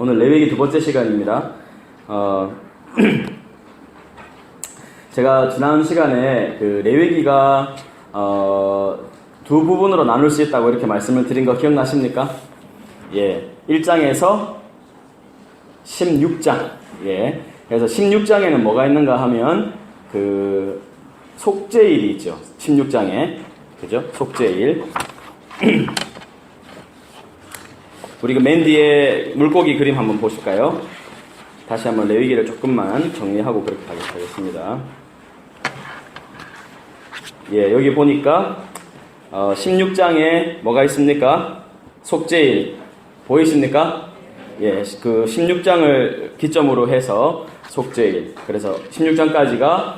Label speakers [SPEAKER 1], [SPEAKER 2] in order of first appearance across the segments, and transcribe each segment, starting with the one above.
[SPEAKER 1] 오늘 레위기 두 번째 시간입니다. 제가 지난 시간에 그 레위기가 두 부분으로 나눌 수 있다고 이렇게 말씀을 드린 거 기억나십니까? 예, 1장에서 16장. 예, 그래서 16장에는 뭐가 있는가 하면 그 속죄일이 있죠. 16장에 그죠? 속죄일. 우리 그 맨 뒤에 물고기 그림 한번 보실까요? 다시 한번 레위기를 조금만 정리하고 그렇게 하겠습니다. 예, 여기 보니까 16장에 뭐가 있습니까? 속죄일 보이십니까? 예, 그 16장을 기점으로 해서 속죄일. 그래서 16장까지가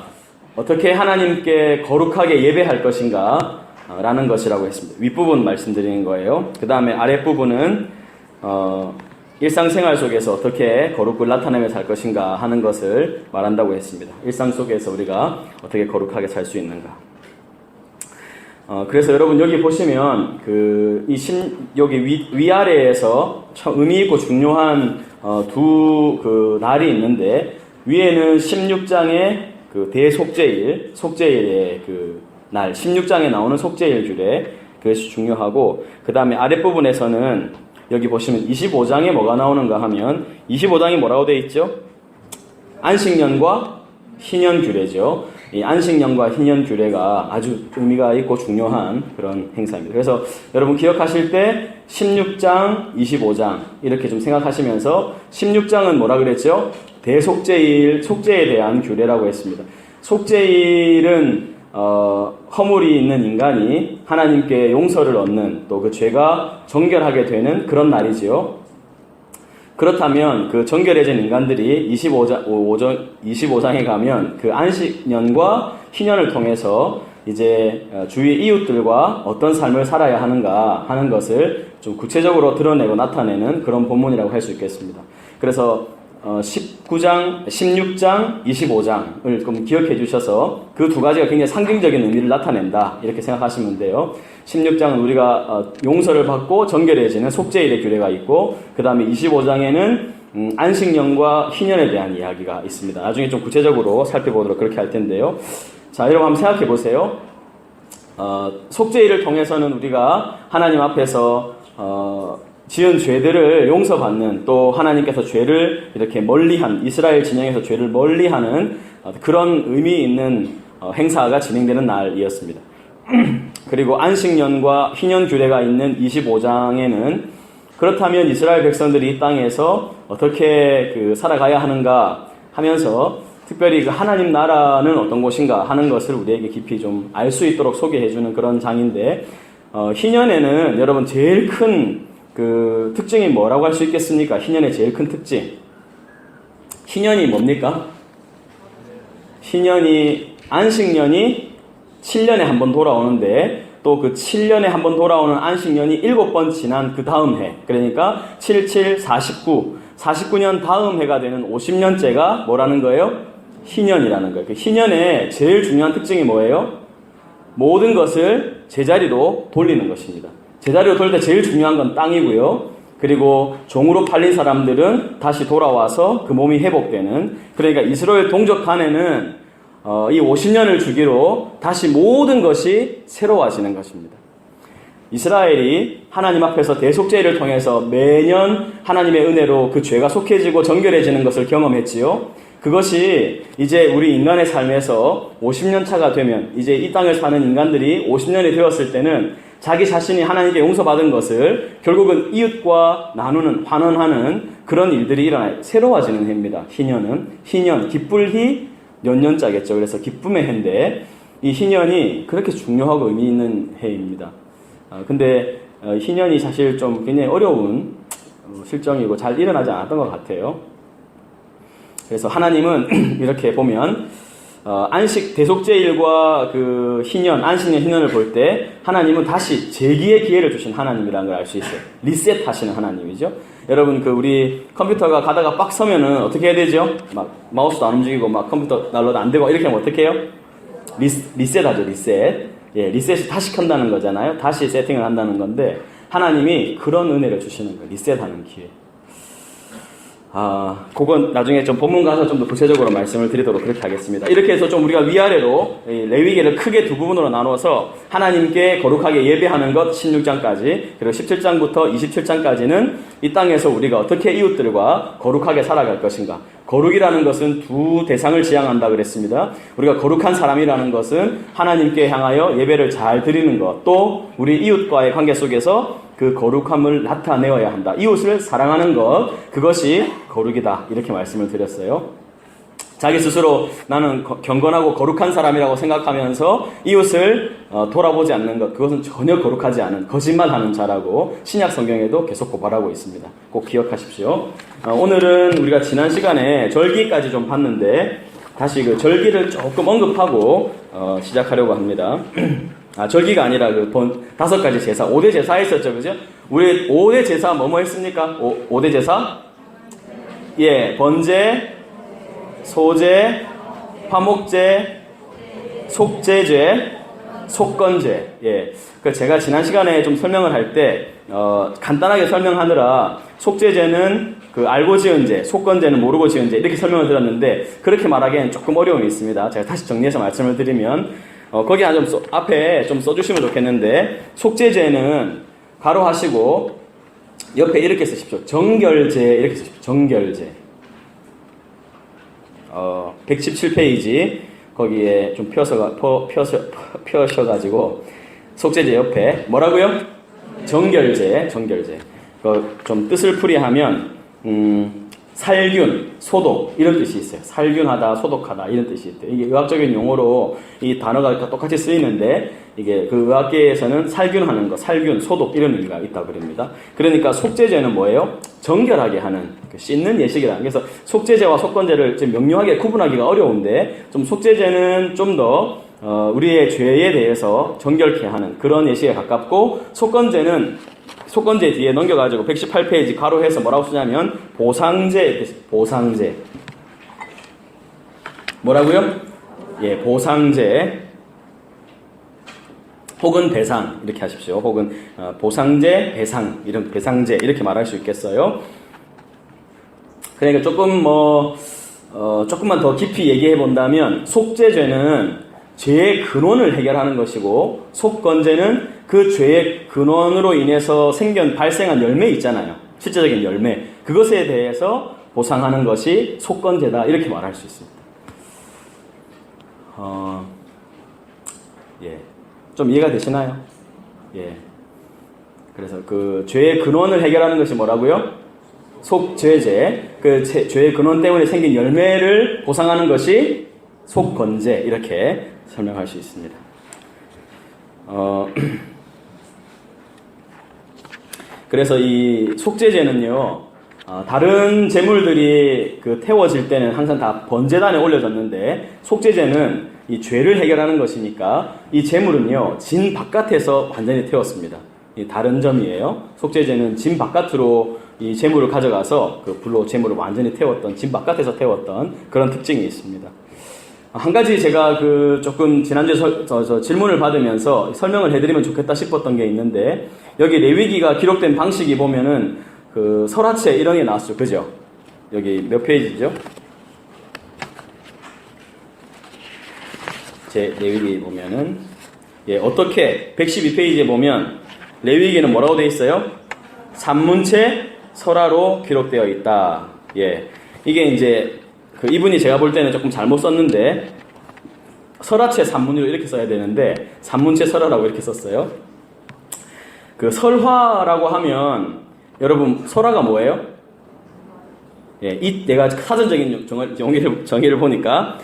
[SPEAKER 1] 어떻게 하나님께 거룩하게 예배할 것인가 라는 것이라고 했습니다. 윗부분 말씀드리는 거예요. 그 다음에 아랫부분은 일상생활 속에서 어떻게 거룩을 나타내며 살 것인가 하는 것을 말한다고 했습니다. 일상 속에서 우리가 어떻게 거룩하게 살 수 있는가. 그래서 여러분 여기 보시면 여기 위아래에서 의미 있고 중요한 두 날이 있는데, 위에는 16장의 그 대속죄일, 속죄일의 그 날, 16장에 나오는 속죄일 규례, 그것이 중요하고, 그 다음에 아랫부분에서는 여기 보시면 25장에 뭐가 나오는가 하면 25장이 뭐라고 되어 있죠? 안식년과 희년 규례죠. 이 안식년과 희년 규례가 아주 의미가 있고 중요한 그런 행사입니다. 그래서 여러분 기억하실 때 16장, 25장 이렇게 좀 생각하시면서 16장은 뭐라 그랬죠? 대속죄일, 속죄에 대한 규례라고 했습니다. 속죄일은 허물이 있는 인간이 하나님께 용서를 얻는, 또 그 죄가 정결하게 되는 그런 날이지요. 그렇다면 그 정결해진 인간들이 25장에 가면 그 안식년과 희년을 통해서 이제 주위 이웃들과 어떤 삶을 살아야 하는가 하는 것을 좀 구체적으로 드러내고 나타내는 그런 본문이라고 할 수 있겠습니다. 그래서 19장, 16장, 25장을 좀 기억해 주셔서 그 두 가지가 굉장히 상징적인 의미를 나타낸다 이렇게 생각하시면 돼요. 16장은 우리가 용서를 받고 정결해지는 속죄일의 규례가 있고, 그 다음에 25장에는 안식년과 희년에 대한 이야기가 있습니다. 나중에 좀 구체적으로 살펴보도록 그렇게 할 텐데요. 자, 여러분 한번 생각해 보세요. 속죄일을 통해서는 우리가 하나님 앞에서 지은 죄들을 용서받는, 또 하나님께서 죄를 이렇게 멀리한, 이스라엘 진영에서 죄를 멀리하는 그런 의미 있는 행사가 진행되는 날이었습니다. 그리고 안식년과 희년 규례가 있는 25장에는 그렇다면 이스라엘 백성들이 이 땅에서 어떻게 살아가야 하는가 하면서 특별히 그 하나님 나라는 어떤 곳인가 하는 것을 우리에게 깊이 좀 알 수 있도록 소개해주는 그런 장인데, 희년에는 여러분 제일 큰 특징이 뭐라고 할 수 있겠습니까? 희년의 제일 큰 특징. 희년이 뭡니까? 안식년이 7년에 한 번 돌아오는데, 또 그 7년에 한 번 돌아오는 안식년이 7번 지난 그 다음 해. 그러니까 7, 7, 49. 49년 다음 해가 되는 50년째가 뭐라는 거예요? 희년이라는 거예요. 그 희년의 제일 중요한 특징이 뭐예요? 모든 것을 제자리로 돌리는 것입니다. 제자리로 돌릴 때 제일 중요한 건 땅이고요. 그리고 종으로 팔린 사람들은 다시 돌아와서 그 몸이 회복되는, 그러니까 이스라엘 동족간에는 이 50년을 주기로 다시 모든 것이 새로워지는 것입니다. 이스라엘이 하나님 앞에서 대속죄를 통해서 매년 하나님의 은혜로 그 죄가 속해지고 정결해지는 것을 경험했지요. 그것이 이제 우리 인간의 삶에서 50년 차가 되면, 이제 이 땅을 사는 인간들이 50년이 되었을 때는 자기 자신이 하나님께 용서받은 것을 결국은 이웃과 나누는, 환원하는 그런 일들이 일어나요. 새로워지는 해입니다. 희년, 기쁠희 년년자겠죠. 그래서 기쁨의 해인데, 이 희년이 그렇게 중요하고 의미 있는 해입니다. 근데 희년이 사실 좀 굉장히 어려운 실정이고 잘 일어나지 않았던 것 같아요. 그래서 하나님은 이렇게 보면 대속죄일과 안식년, 희년을 볼 때 하나님은 다시 재기의 기회를 주신 하나님이라는 걸 알 수 있어요. 리셋 하시는 하나님이죠. 여러분 우리 컴퓨터가 가다가 빡 서면은 어떻게 해야 되죠? 막 마우스도 안 움직이고 막 컴퓨터 날로도 안 되고 이렇게 하면 어떻게 해요? 리셋 하죠, 리셋. 예, 리셋이 다시 켠다는 거잖아요. 다시 세팅을 한다는 건데, 하나님이 그런 은혜를 주시는 거예요. 리셋하는 기회. 그건 나중에 좀 본문 가서 좀 더 구체적으로 말씀을 드리도록 그렇게 하겠습니다. 이렇게 해서 좀 우리가 위아래로 레위기를 크게 두 부분으로 나누어서 하나님께 거룩하게 예배하는 것 16장까지, 그리고 17장부터 27장까지는 이 땅에서 우리가 어떻게 이웃들과 거룩하게 살아갈 것인가. 거룩이라는 것은 두 대상을 지향한다 그랬습니다. 우리가 거룩한 사람이라는 것은 하나님께 향하여 예배를 잘 드리는 것, 또 우리 이웃과의 관계 속에서 그 거룩함을 나타내어야 한다. 이웃을 사랑하는 것, 그것이 거룩이다. 이렇게 말씀을 드렸어요. 자기 스스로 나는 경건하고 거룩한 사람이라고 생각하면서 이웃을 돌아보지 않는 것, 그것은 전혀 거룩하지 않은 거짓말하는 자라고 신약 성경에도 계속 고발하고 있습니다. 꼭 기억하십시오. 오늘은 우리가 지난 시간에 절기까지 좀 봤는데 다시 그 절기를 조금 언급하고 시작하려고 합니다. 절기가 아니라 그 5가지 제사, 5대 제사 했었죠, 그죠? 우리 5대 제사 뭐뭐 했습니까? 5대 제사? 예, 번제, 소제, 화목제, 속제제, 속건제. 예. 그 제가 지난 시간에 좀 설명을 할 때, 간단하게 설명하느라 속제제는 그 알고 지은 제, 속건제는 모르고 지은 제, 이렇게 설명을 드렸는데, 그렇게 말하기엔 조금 어려움이 있습니다. 제가 다시 정리해서 말씀을 드리면, 거기 앞에 좀 써주시면 좋겠는데, 속제제는 가로하시고, 옆에 이렇게 쓰십시오. 정결제, 이렇게 쓰십시오. 정결제. 117페이지, 거기에 좀 펴셔가지고, 속제제 옆에, 뭐라고요? 정결제, 정결제. 좀 뜻을 풀이하면, 살균, 소독, 이런 뜻이 있어요. 살균하다, 소독하다, 이런 뜻이 있대요. 이게 의학적인 용어로 이 단어가 똑같이 쓰이는데, 이게 그 의학계에서는 살균하는 거, 살균, 소독, 이런 의미가 있다고 그럽니다. 그러니까 속제제는 뭐예요? 정결하게 하는, 씻는 예식이다. 그래서 속제제와 속건제를 지금 명료하게 구분하기가 어려운데, 좀 속제제는 좀 더, 우리의 죄에 대해서 정결케 하는 그런 예식에 가깝고, 속건제 뒤에 넘겨가지고 118페이지 가로해서 뭐라고 쓰냐면 보상제, 보상제. 뭐라고요? 예, 보상제 혹은 배상 이렇게 하십시오. 혹은 보상제, 배상, 이런 배상제 이렇게 말할 수 있겠어요. 그러니까 조금만 더 깊이 얘기해 본다면 속죄죄는 죄의 근원을 해결하는 것이고, 속건제는 그 죄의 근원으로 인해서 발생한 열매 있잖아요. 실제적인 열매. 그것에 대해서 보상하는 것이 속건제다. 이렇게 말할 수 있습니다. 예. 좀 이해가 되시나요? 예. 그래서 그 죄의 근원을 해결하는 것이 뭐라고요? 속죄제. 그 죄의 근원 때문에 생긴 열매를 보상하는 것이 속건제. 이렇게 설명할 수 있습니다. 그래서 이 속죄제는요, 다른 제물들이 태워질 때는 항상 다 번제단에 올려졌는데, 속죄제는 이 죄를 해결하는 것이니까 이 제물은요, 진 바깥에서 완전히 태웠습니다. 이 다른 점이에요. 속죄제는 진 바깥으로 이 제물을 가져가서 그 불로 제물을 완전히 태웠던, 진 바깥에서 태웠던 그런 특징이 있습니다. 한 가지 제가 조금 지난주에 질문을 받으면서 설명을 해드리면 좋겠다 싶었던 게 있는데, 여기 레위기가 기록된 방식이 보면은 설화채 이런 게 나왔죠. 그죠? 여기 몇 페이지죠? 제 레위기 보면은, 예, 어떻게 112페이지에 보면 레위기는 뭐라고 되어 있어요? 산문체 설화로 기록되어 있다. 예. 이게 이제 이분이 제가 볼 때는 조금 잘못 썼는데, 설화체 산문으로 이렇게 써야 되는데 산문체 설화라고 이렇게 썼어요. 설화라고 하면 여러분 설화가 뭐예요? 예, 내가 사전적인 정의를 보니까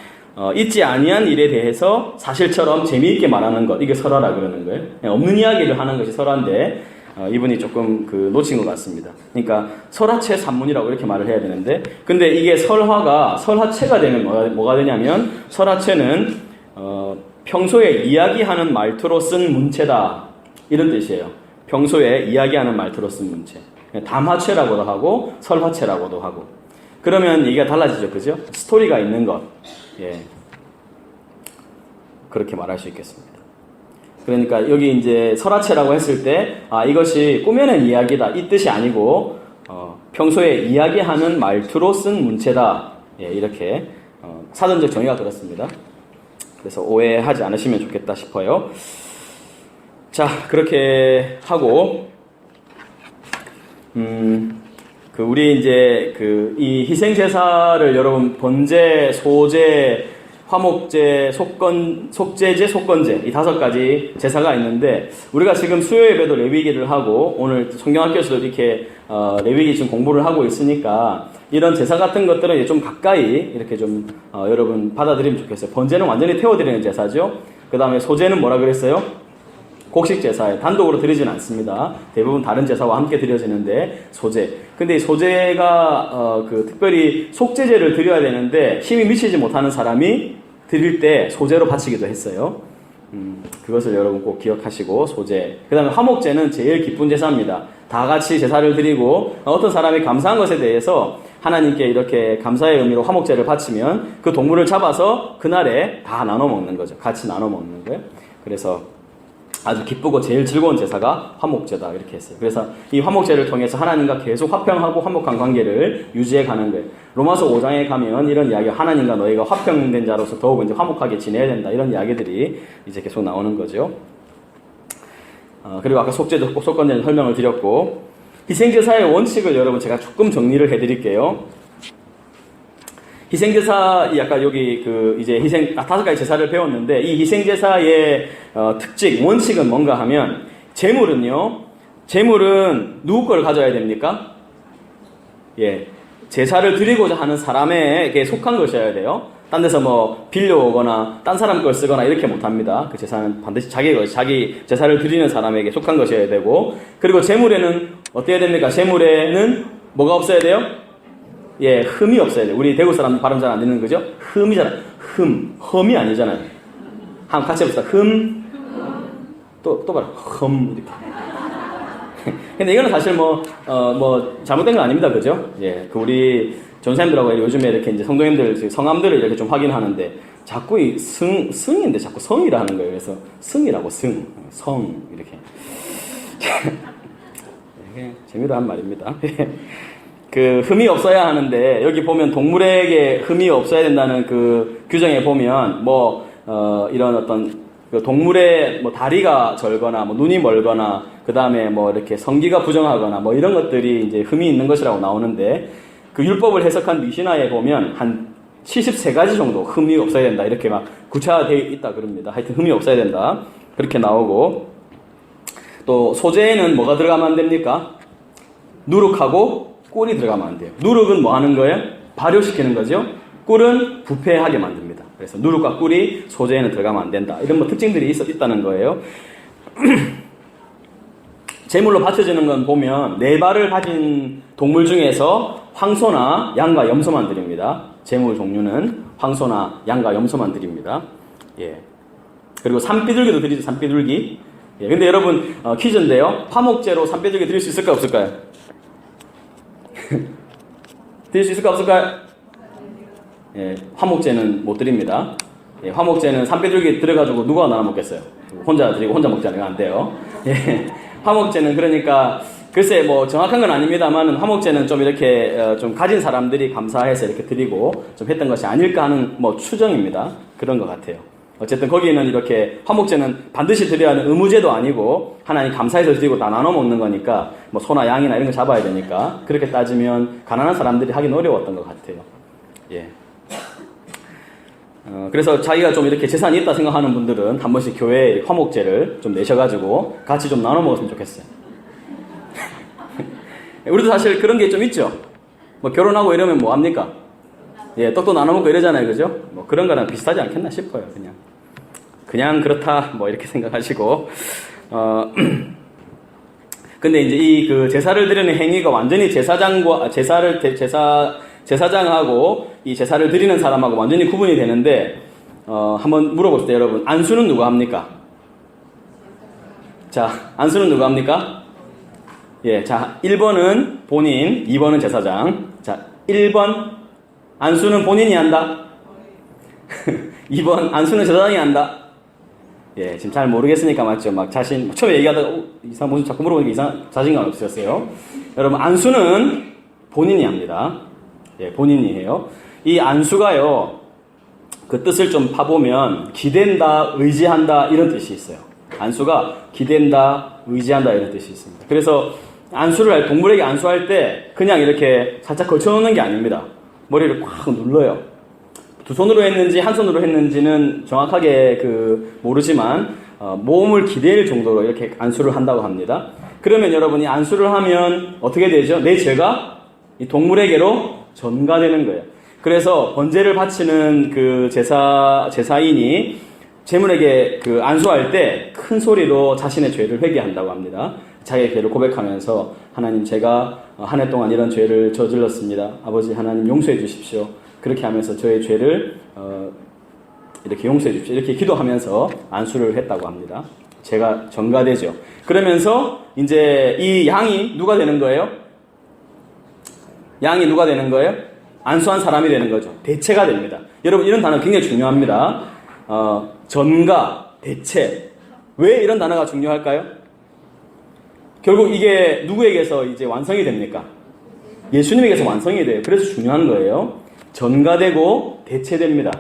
[SPEAKER 1] 있지 아니한 일에 대해서 사실처럼 재미있게 말하는 것, 이게 설화라 그러는 거예요. 없는 이야기를 하는 것이 설화인데 이분이 조금 놓친 것 같습니다. 그러니까 설화체 산문이라고 이렇게 말을 해야 되는데, 근데 이게 설화체가 되면 뭐가 되냐면, 설화체는 평소에 이야기하는 말투로 쓴 문체다, 이런 뜻이에요. 평소에 이야기하는 말투로 쓴 문체. 담화체라고도 하고 설화체라고도 하고. 그러면 얘기가 달라지죠, 그죠? 스토리가 있는 것. 예, 그렇게 말할 수 있겠습니다. 그러니까 여기 이제 설화체라고 했을 때, 이것이 꾸며낸 이야기다, 이 뜻이 아니고, 평소에 이야기하는 말투로 쓴 문체다. 예, 이렇게 사전적 정의가 그렇습니다. 그래서 오해하지 않으시면 좋겠다 싶어요. 자, 그렇게 하고 우리 이제 이 희생제사를 여러분 번제, 소제, 화목제, 속제제, 속건제 이 5가지 제사가 있는데 우리가 지금 수요 예배도 레위기를 하고 오늘 성경학교에서도 이렇게 레위기 지금 공부를 하고 있으니까 이런 제사 같은 것들은 이제 좀 가까이 이렇게 좀 여러분 받아들이면 좋겠어요. 번제는 완전히 태워드리는 제사죠. 그 다음에 소제는 뭐라 그랬어요? 곡식 제사에 단독으로 드리지는 않습니다. 대부분 다른 제사와 함께 드려지는데 소제. 근데 이 소제가 특별히 속제제를 드려야 되는데 힘이 미치지 못하는 사람이 드릴 때 소제로 바치기도 했어요. 그것을 여러분 꼭 기억하시고 소제. 그 다음에 화목제는 제일 기쁜 제사입니다. 다 같이 제사를 드리고 어떤 사람이 감사한 것에 대해서 하나님께 이렇게 감사의 의미로 화목제를 바치면 그 동물을 잡아서 그날에 다 나눠 먹는 거죠. 같이 나눠 먹는 거예요. 그래서 아주 기쁘고 제일 즐거운 제사가 화목제다 이렇게 했어요. 그래서 이 화목제를 통해서 하나님과 계속 화평하고 화목한 관계를 유지해 가는 거예요. 로마서 5장에 가면 이런 이야기, 하나님과 너희가 화평된 자로서 더욱 이제 화목하게 지내야 된다 이런 이야기들이 이제 계속 나오는 거죠. 그리고 아까 속죄도 속건제는 설명을 드렸고 희생제사의 원칙을 여러분 제가 조금 정리를 해드릴게요. 희생제사, 아까 여기 이제 5가지 제사를 배웠는데, 이 희생제사의 특징, 원칙은 뭔가 하면, 재물은 누구 걸 가져야 됩니까? 예. 제사를 드리고자 하는 사람에게 속한 것이어야 돼요. 딴 데서 뭐, 빌려오거나, 딴 사람 걸 쓰거나 이렇게 못 합니다. 그 제사는 반드시 자기 제사를 드리는 사람에게 속한 것이어야 되고, 그리고 재물에는 어때야 됩니까? 재물에는 뭐가 없어야 돼요? 예, 흠이 없어야 돼요. 우리 대구 사람 발음 잘 안 듣는 거죠? 흠이잖아요. 흠이 아니잖아요. 한번 같이 해봅시다. 또 봐라. 이렇게. 근데 이거는 사실 잘못된 건 아닙니다. 그죠? 예, 우리 전사님들하고 요즘에 이렇게 이제 성도님들, 성함들을 이렇게 좀 확인하는데, 자꾸 이 승인데 자꾸 성이라 하는 거예요. 그래서 승이라고 성, 이렇게. 재미로 한 말입니다. 흠이 없어야 하는데, 여기 보면 동물에게 흠이 없어야 된다는 규정에 보면, 이런 어떤, 동물의 다리가 절거나, 눈이 멀거나, 그 다음에 이렇게 성기가 부정하거나, 이런 것들이 이제 흠이 있는 것이라고 나오는데, 그 율법을 해석한 미시나에 보면, 한 73가지 정도 흠이 없어야 된다. 이렇게 막 구체화되어 있다 그럽니다. 하여튼 흠이 없어야 된다. 그렇게 나오고, 또, 소재에는 뭐가 들어가면 안 됩니까? 누룩하고, 꿀이 들어가면 안 돼요. 누룩은 뭐 하는 거예요? 발효시키는 거죠. 꿀은 부패하게 만듭니다. 그래서 누룩과 꿀이 소재에는 들어가면 안 된다. 이런 특징들이 있다는 거예요. 제물로 바쳐지는 건 보면 4발을 가진 동물 중에서 황소나 양과 염소만 드립니다. 제물 종류는 황소나 양과 염소만 드립니다. 예. 그리고 산비둘기도 드리죠. 산비둘기. 예. 근데 여러분 퀴즈인데요. 화목제로 산비둘기 드릴 수 있을까요? 없을까요? 드릴 수 있을까 없을까요? 예, 화목제는 못 드립니다. 예, 화목제는 산비둘기 들어가지고 누가 나눠 먹겠어요? 혼자 드리고 혼자 먹지 않으면 안 돼요. 예, 화목제는 그러니까 글쎄 정확한 건 아닙니다만 화목제는 좀 이렇게 좀 가진 사람들이 감사해서 이렇게 드리고 좀 했던 것이 아닐까 하는 추정입니다. 그런 것 같아요. 어쨌든 거기는 이렇게 화목제는 반드시 드려야 하는 의무제도 아니고 하나님 감사해서 드리고 다 나눠 먹는 거니까 소나 양이나 이런 거 잡아야 되니까 그렇게 따지면 가난한 사람들이 하긴 어려웠던 것 같아요. 예. 그래서 자기가 좀 이렇게 재산이 있다 생각하는 분들은 한 번씩 교회에 화목제를 좀 내셔가지고 같이 좀 나눠 먹었으면 좋겠어요. 우리도 사실 그런 게 좀 있죠. 결혼하고 이러면 뭐 합니까? 예, 떡도 나눠 먹고 이러잖아요. 그죠? 그런 거랑 비슷하지 않겠나 싶어요. 그냥 그렇다. 이렇게 생각하시고. 근데 이제 이 제사를 드리는 행위가 완전히 제사장하고 이 제사를 드리는 사람하고 완전히 구분이 되는데, 한번 물어봅시다, 여러분. 안수는 누가 합니까? 자, 안수는 누가 합니까? 예, 자, 1번은 본인, 2번은 제사장. 자, 1번, 안수는 본인이 한다. 2번, 안수는 제사장이 한다. 예, 지금 잘 모르겠으니까 맞죠? 막 처음에 얘기하다가 이상 무슨 자꾸 물어보니까 자신감 없으셨어요. 여러분, 안수는 본인이 합니다. 예, 본인이 해요. 이 안수가요, 그 뜻을 좀 파보면 기댄다, 의지한다 이런 뜻이 있어요. 안수가 기댄다, 의지한다 이런 뜻이 있습니다. 그래서 동물에게 안수할 때 그냥 이렇게 살짝 걸쳐놓는 게 아닙니다. 머리를 꽉 눌러요. 두 손으로 했는지 한 손으로 했는지는 정확하게 모르지만 몸을 기댈 정도로 이렇게 안수를 한다고 합니다. 그러면 여러분이 안수를 하면 어떻게 되죠? 내 죄가 이 동물에게로 전가되는 거예요. 그래서 번제를 바치는 그 제사인이 제물에게 안수할 때 큰 소리로 자신의 죄를 회개한다고 합니다. 자기의 죄를 고백하면서 하나님, 제가 한 해 동안 이런 죄를 저질렀습니다. 아버지 하나님 용서해 주십시오. 그렇게 하면서 저의 죄를 이렇게 용서해 주십시오. 이렇게 기도하면서 안수를 했다고 합니다. 죄가 전가되죠. 그러면서 이제 이 양이 누가 되는 거예요? 양이 누가 되는 거예요? 안수한 사람이 되는 거죠. 대체가 됩니다. 여러분, 이런 단어 굉장히 중요합니다. 전가, 대체. 왜 이런 단어가 중요할까요? 결국 이게 누구에게서 이제 완성이 됩니까? 예수님에게서 완성이 돼요. 그래서 중요한 거예요. 전가되고 대체됩니다.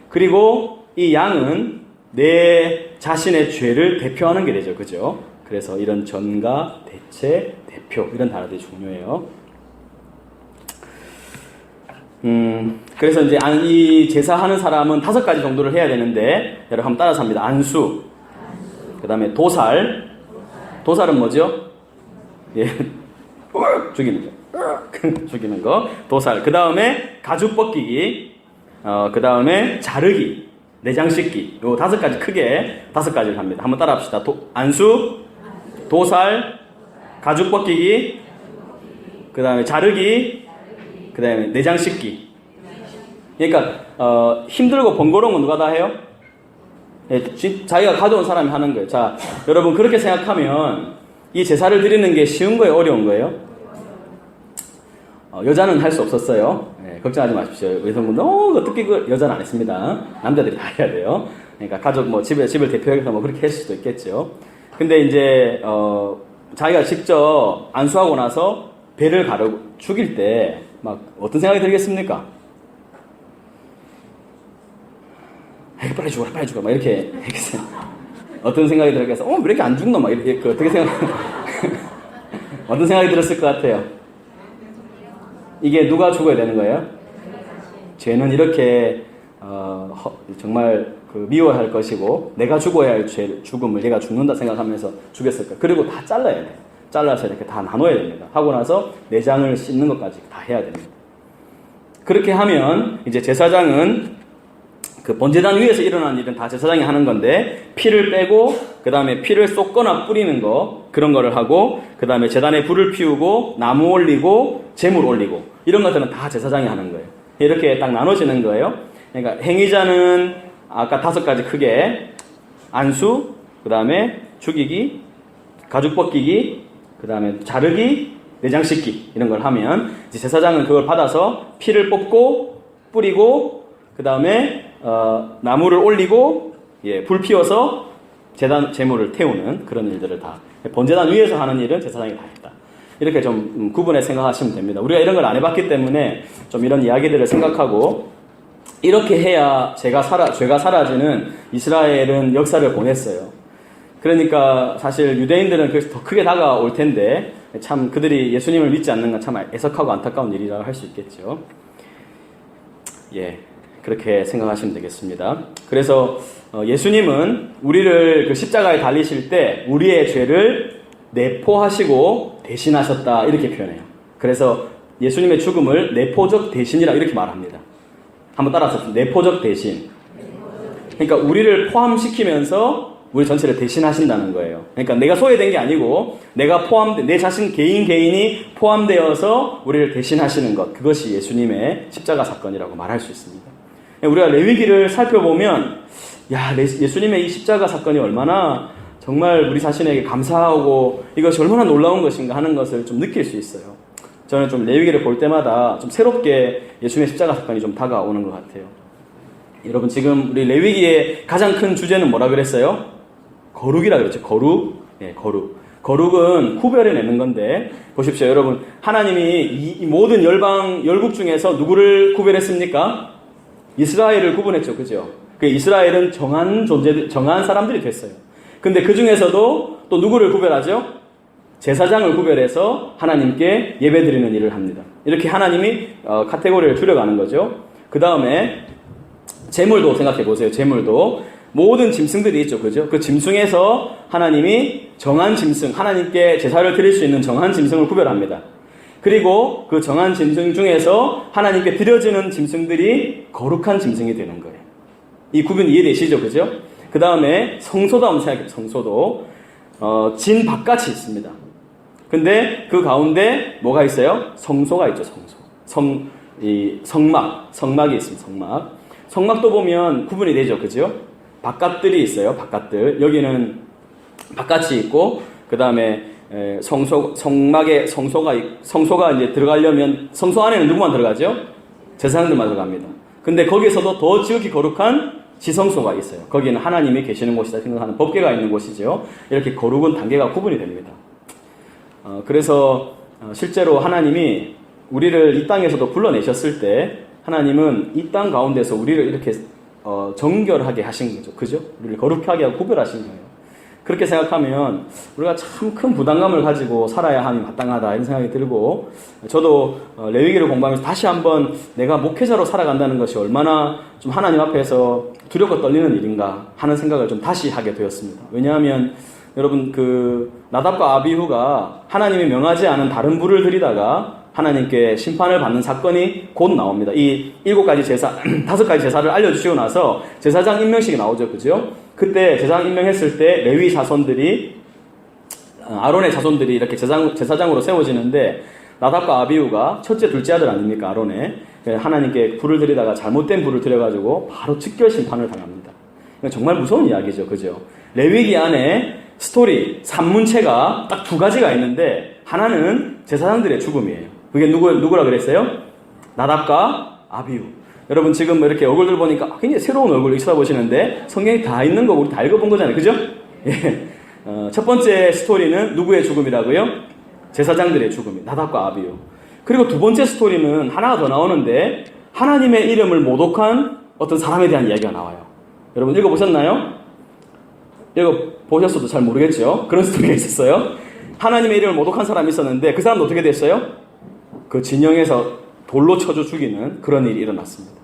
[SPEAKER 1] 그리고 이 양은 내 자신의 죄를 대표하는 게 되죠. 그죠? 그래서 이런 전가, 대체, 대표 이런 단어들이 중요해요. 그래서 이제 이 제사하는 사람은 5가지 정도를 해야 되는데 여러분 한번 따라서 합니다. 안수, 그 다음에 도살. 도살은 뭐죠? 예, 죽이는 거. 죽이는 거. 도살. 그 다음에 가죽 벗기기. 그 다음에 자르기. 내장 씻기. 요 5가지 크게 5가지를 합니다. 한번 따라 합시다. 안수, 도살, 가죽 벗기기, 그 다음에 자르기, 그 다음에 내장 씻기. 그러니까 힘들고 번거로운 건 누가 다 해요? 예, 자기가 가져온 사람이 하는 거예요. 자, 여러분 그렇게 생각하면 이 제사를 드리는 게 쉬운 거예요? 어려운 거예요? 여자는 할 수 없었어요. 예, 걱정하지 마십시오. 여성분들 어떻게 여자는 안 했습니다. 남자들이 다 해야 돼요. 그러니까 가족 집을 대표해서 그렇게 했을 수도 있겠죠. 근데 이제 자기가 직접 안수하고 나서 배를 가르고 죽일 때 막 어떤 생각이 들겠습니까? 빨리 죽어라, 빨리 죽어라, 막 이렇게 했겠어요. 어떤 생각이 들었겠어? 왜 이렇게 안 죽노? 막 이렇게 어떻게 어떤 생각이 들었을 것 같아요? 이게 누가 죽어야 되는 거예요? 죄는 이렇게 정말 미워할 것이고 내가 죽어야 할 죽음을 얘가 죽는다 생각하면서 죽였을 거예요. 그리고 다 잘라야 돼요. 잘라서 이렇게 다 나눠야 됩니다. 하고 나서 내장을 씻는 것까지 다 해야 됩니다. 그렇게 하면 이제 제사장은 번제단 위에서 일어나는 일은 다 제사장이 하는 건데 피를 빼고 그 다음에 피를 쏟거나 뿌리는 거 그런 거를 하고 그 다음에 제단에 불을 피우고 나무 올리고 제물 올리고 이런 것들은 다 제사장이 하는 거예요. 이렇게 딱 나눠지는 거예요. 그러니까 행위자는 아까 5가지 크게 안수, 그 다음에 죽이기, 가죽 벗기기, 그 다음에 자르기, 내장 씻기 이런 걸 하면 이제 제사장은 그걸 받아서 피를 뽑고 뿌리고 그 다음에 나무를 올리고 불 피워서 제물을 태우는 그런 일들을 다 번제단 위에서 하는 일은 제사장이 다 했다. 이렇게 좀 구분해 생각하시면 됩니다. 우리가 이런 걸 안 해봤기 때문에 좀 이런 이야기들을 생각하고 이렇게 해야 죄가 사라지는 이스라엘은 역사를 보냈어요. 그러니까 사실 유대인들은 그래서 더 크게 다가올 텐데 참 그들이 예수님을 믿지 않는 건 참 애석하고 안타까운 일이라고 할 수 있겠죠. 예, 그렇게 생각하시면 되겠습니다. 그래서 예수님은 우리를 십자가에 달리실 때 우리의 죄를 내포하시고 대신하셨다 이렇게 표현해요. 그래서 예수님의 죽음을 내포적 대신이라 이렇게 말합니다. 한번 따라서 내포적 대신. 그러니까 우리를 포함시키면서 우리 전체를 대신하신다는 거예요. 그러니까 내가 소외된 게 아니고 내가 내 자신 개인이 포함되어서 우리를 대신하시는 것, 그것이 예수님의 십자가 사건이라고 말할 수 있습니다. 우리가 레위기를 살펴보면 예수님의 이 십자가 사건이 얼마나 정말 우리 자신에게 감사하고 이것이 얼마나 놀라운 것인가 하는 것을 좀 느낄 수 있어요. 저는 좀 레위기를 볼 때마다 좀 새롭게 예수님의 십자가 사건이 좀 다가오는 것 같아요. 여러분 지금 우리 레위기의 가장 큰 주제는 뭐라 그랬어요? 거룩이라 그랬죠. 거룩. 예, 거룩. 거룩은 구별해내는 건데, 보십시오. 여러분, 하나님이 이 모든 열국 중에서 누구를 구별했습니까? 이스라엘을 구분했죠. 그죠? 그 이스라엘은 정한 사람들이 됐어요. 근데 그 중에서도 또 누구를 구별하죠? 제사장을 구별해서 하나님께 예배드리는 일을 합니다. 이렇게 하나님이 카테고리를 줄여가는 거죠. 그 다음에 제물도 생각해 보세요. 제물도 모든 짐승들이 있죠. 그죠? 그 짐승에서 하나님이 정한 짐승, 하나님께 제사를 드릴 수 있는 정한 짐승을 구별합니다. 그리고 그 정한 짐승 중에서 하나님께 드려지는 짐승들이 거룩한 짐승이 되는 거예요. 이 구분 이해되시죠? 그죠? 그 다음에 성소도 한번 생각해요. 성소도 진 바깥이 있습니다. 근데 그 가운데 뭐가 있어요? 성소가 있죠. 성소. 성막이 있습니다. 성막도 보면 구분이 되죠. 그죠? 바깥들이 있어요. 바깥들. 여기는 바깥이 있고, 그 다음에 성막에 성소가 이제 들어가려면 성소 안에는 누구만 들어가죠? 제사장들만 들어갑니다. 근데 거기에서도 더 지극히 거룩한 지성소가 있어요. 거기는 하나님이 계시는 곳이다 생각하는 법궤가 있는 곳이죠. 이렇게 거룩은 단계가 구분이 됩니다. 그래서 실제로 하나님이 우리를 이 땅에서도 불러내셨을 때 하나님은 이 땅 가운데서 우리를 이렇게 정결하게 하신 거죠. 그죠? 우리를 거룩하게 하고 구별하신 거예요. 그렇게 생각하면 우리가 참 큰 부담감을 가지고 살아야 함이 마땅하다 이런 생각이 들고, 저도 레위기를 공부하면서 다시 한번 내가 목회자로 살아간다는 것이 얼마나 좀 하나님 앞에서 두렵고 떨리는 일인가 하는 생각을 좀 다시 하게 되었습니다. 왜냐하면 여러분 나답과 아비후가 하나님이 명하지 않은 다른 불을 들이다가 하나님께 심판을 받는 사건이 곧 나옵니다. 이 7가지 제사, 5가지 제사를 알려주시고 나서 제사장 임명식이 나오죠. 그죠? 그때 제사장 임명했을 때 레위 자손들이, 아론의 자손들이 이렇게 제사장으로 세워지는데, 나답과 아비후가 첫째, 둘째 아들 아닙니까? 아론의. 하나님께 불을 들이다가 잘못된 불을 들여가지고 바로 즉결 심판을 당합니다. 정말 무서운 이야기죠. 그죠? 레위기 안에 스토리, 산문체가 딱 2가지가 있는데, 하나는 제사장들의 죽음이에요. 그게 누구라 그랬어요? 나답과 아비후. 여러분 지금 이렇게 얼굴들 보니까 굉장히 새로운 얼굴을 쳐다보시는데 성경이 다 있는 거 우리 다 읽어본 거잖아요. 그죠? 예. 첫 번째 스토리는 누구의 죽음이라고요? 제사장들의 죽음이, 나답과 아비후. 그리고 두 번째 스토리는 하나가 더 나오는데 하나님의 이름을 모독한 어떤 사람에 대한 이야기가 나와요. 여러분 읽어보셨나요? 읽어보셨어도 잘 모르겠죠? 그런 스토리가 있었어요. 하나님의 이름을 모독한 사람이 있었는데 그 사람도 어떻게 됐어요? 그 진영에서 돌로 쳐줘 죽이는 그런 일이 일어났습니다.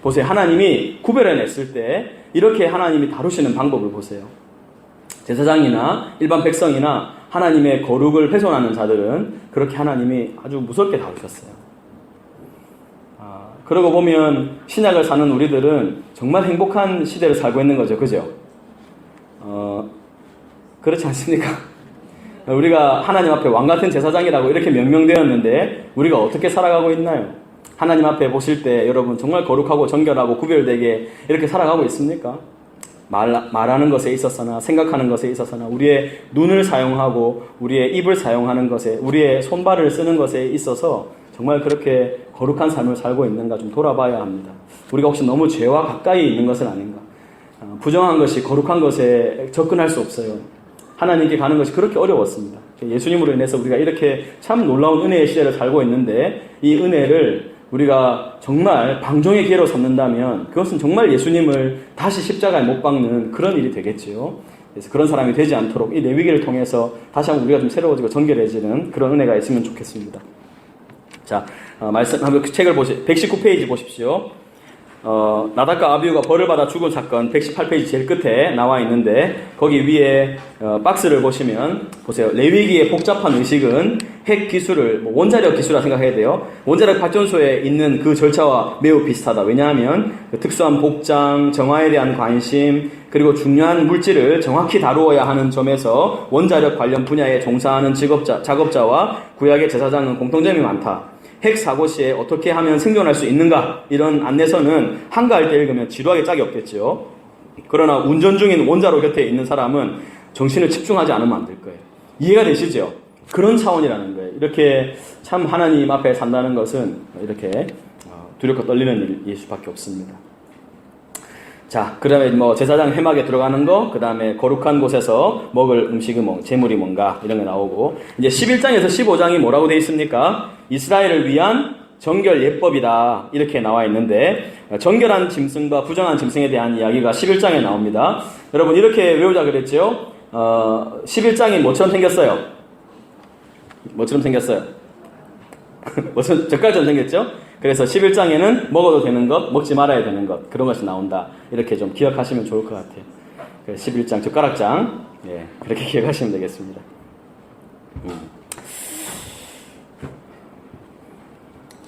[SPEAKER 1] 보세요. 하나님이 구별해냈을 때 이렇게 하나님이 다루시는 방법을 보세요. 제사장이나 일반 백성이나 하나님의 거룩을 훼손하는 자들은 그렇게 하나님이 아주 무섭게 다루셨어요. 그러고 보면 신약을 사는 우리들은 정말 행복한 시대를 살고 있는 거죠. 그죠? 그렇지 않습니까? 우리가 하나님 앞에 왕같은 제사장이라고 이렇게 명명되었는데 우리가 어떻게 살아가고 있나요? 하나님 앞에 보실 때 여러분 정말 거룩하고 정결하고 구별되게 이렇게 살아가고 있습니까? 말하는 것에 있어서나 생각하는 것에 있어서나 우리의 눈을 사용하고 우리의 입을 사용하는 것에 우리의 손발을 쓰는 것에 있어서 정말 그렇게 거룩한 삶을 살고 있는가 좀 돌아봐야 합니다. 우리가 혹시 너무 죄와 가까이 있는 것은 아닌가? 부정한 것이 거룩한 것에 접근할 수 없어요. 하나님께 가는 것이 그렇게 어려웠습니다. 예수님으로 인해서 우리가 이렇게 참 놀라운 은혜의 시대를 살고 있는데 이 은혜를 우리가 정말 방종의 기회로 삼는다면 그것은 정말 예수님을 다시 십자가에 못 박는 그런 일이 되겠지요. 그래서 그런 사람이 되지 않도록 이 레위기를 통해서 다시 한번 우리가 좀 새로워지고 정결해지는 그런 은혜가 있으면 좋겠습니다. 자, 한번 책을 119페이지 보십시오. 나답과 아비후가 벌을 받아 죽은 사건 118페이지 제일 끝에 나와 있는데 거기 위에 박스를 보시면 보세요. 레위기의 복잡한 의식은 핵 기술을 원자력 기술이라 생각해야 돼요. 원자력 발전소에 있는 그 절차와 매우 비슷하다. 왜냐하면 그 특수한 복장, 정화에 대한 관심 그리고 중요한 물질을 정확히 다루어야 하는 점에서 원자력 관련 분야에 종사하는 작업자와 구약의 제사장은 공통점이 많다. 핵 사고 시에 어떻게 하면 생존할 수 있는가 이런 안내서는 한가할 때 읽으면 지루하게 짝이 없겠죠. 그러나 운전 중인 원자로 곁에 있는 사람은 정신을 집중하지 않으면 안 될 거예요. 이해가 되시죠? 그런 차원이라는 거예요. 이렇게 참 하나님 앞에 산다는 것은 이렇게 두렵고 떨리는 일일 수밖에 없습니다. 자, 그 다음에 뭐 제사장 회막에 들어가는 거, 그 다음에 거룩한 곳에서 먹을 음식은 뭐, 재물이 뭔가, 이런 게 나오고, 이제 11장에서 15장이 뭐라고 되어 있습니까? 이스라엘을 위한 정결 예법이다. 이렇게 나와 있는데, 정결한 짐승과 부정한 짐승에 대한 이야기가 11장에 나옵니다. 여러분, 이렇게 외우자 그랬죠? 11장이 뭐처럼 생겼어요? 뭐처럼 생겼어요? 뭐처럼 젓갈처럼 생겼죠? 그래서 11장에는 먹어도 되는 것, 먹지 말아야 되는 것, 그런 것이 나온다. 이렇게 좀 기억하시면 좋을 것 같아요. 11장, 젓가락장. 예, 그렇게 기억하시면 되겠습니다.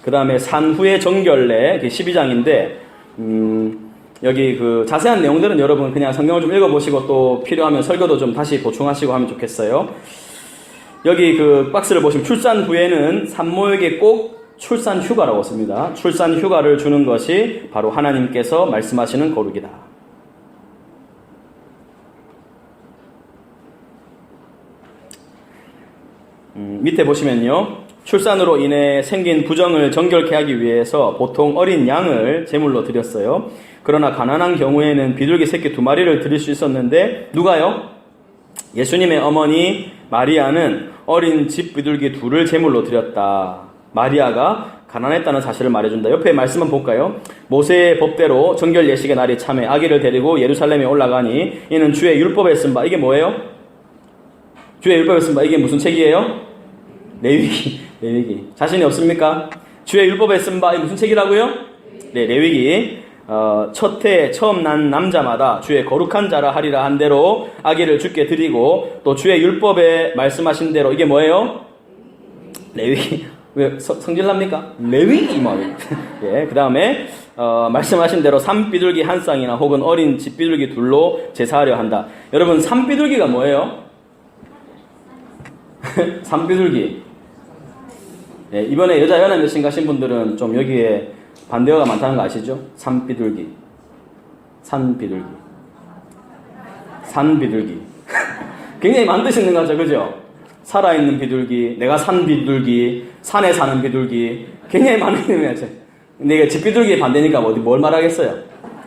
[SPEAKER 1] 그 다음에 산후의 정결례, 12장인데, 여기 그 자세한 내용들은 여러분 그냥 성경을 좀 읽어보시고 또 필요하면 설교도 좀 다시 보충하시고 하면 좋겠어요. 여기 그 박스를 보시면 출산 후에는 산모에게 꼭 출산 휴가라고 씁니다. 출산 휴가를 주는 것이 바로 하나님께서 말씀하시는 거룩이다. 밑에 보시면요. 출산으로 인해 생긴 부정을 정결케 하기 위해서 보통 어린 양을 제물로 드렸어요. 그러나 가난한 경우에는 비둘기 새끼 2마리를 드릴 수 있었는데 누가요? 예수님의 어머니 마리아는 어린 집 비둘기 2를 제물로 드렸다. 마리아가 가난했다는 사실을 말해준다. 옆에 말씀 한번 볼까요? 모세의 법대로 정결 예식의 날이 참에 아기를 데리고 예루살렘에 올라가니 이는 주의 율법에 쓴 바. 이게 뭐예요? 주의 율법에 쓴 바. 이게 무슨 책이에요? 레위기. 레위기. 자신이 없습니까? 주의 율법에 쓴 바. 이게 무슨 책이라고요? 네, 레위기. 첫 해 처음 난 남자마다 주의 거룩한 자라 하리라 한 대로 아기를 주께 드리고 또 주의 율법에 말씀하신 대로 이게 뭐예요? 레위기. 왜 성질납니까? 레위기 말. 예, 그 다음에 말씀하신 대로 산비둘기 한 쌍이나 혹은 어린 집비둘기 2로 제사하려 한다. 여러분 산비둘기가 뭐예요? 산비둘기. 예, 이번에 여자 연합 몇신 가신 분들은 좀 여기에 반대어가 많다는 거 아시죠? 산비둘기. 산비둘기. 산비둘기. 굉장히 많은 뜻이 있는 거죠, 그죠? 살아있는 비둘기, 내가 산 비둘기, 산에 사는 비둘기, 굉장히 많은 의미가. 근데 이게 집비둘기에 반대니까 뭘 말하겠어요?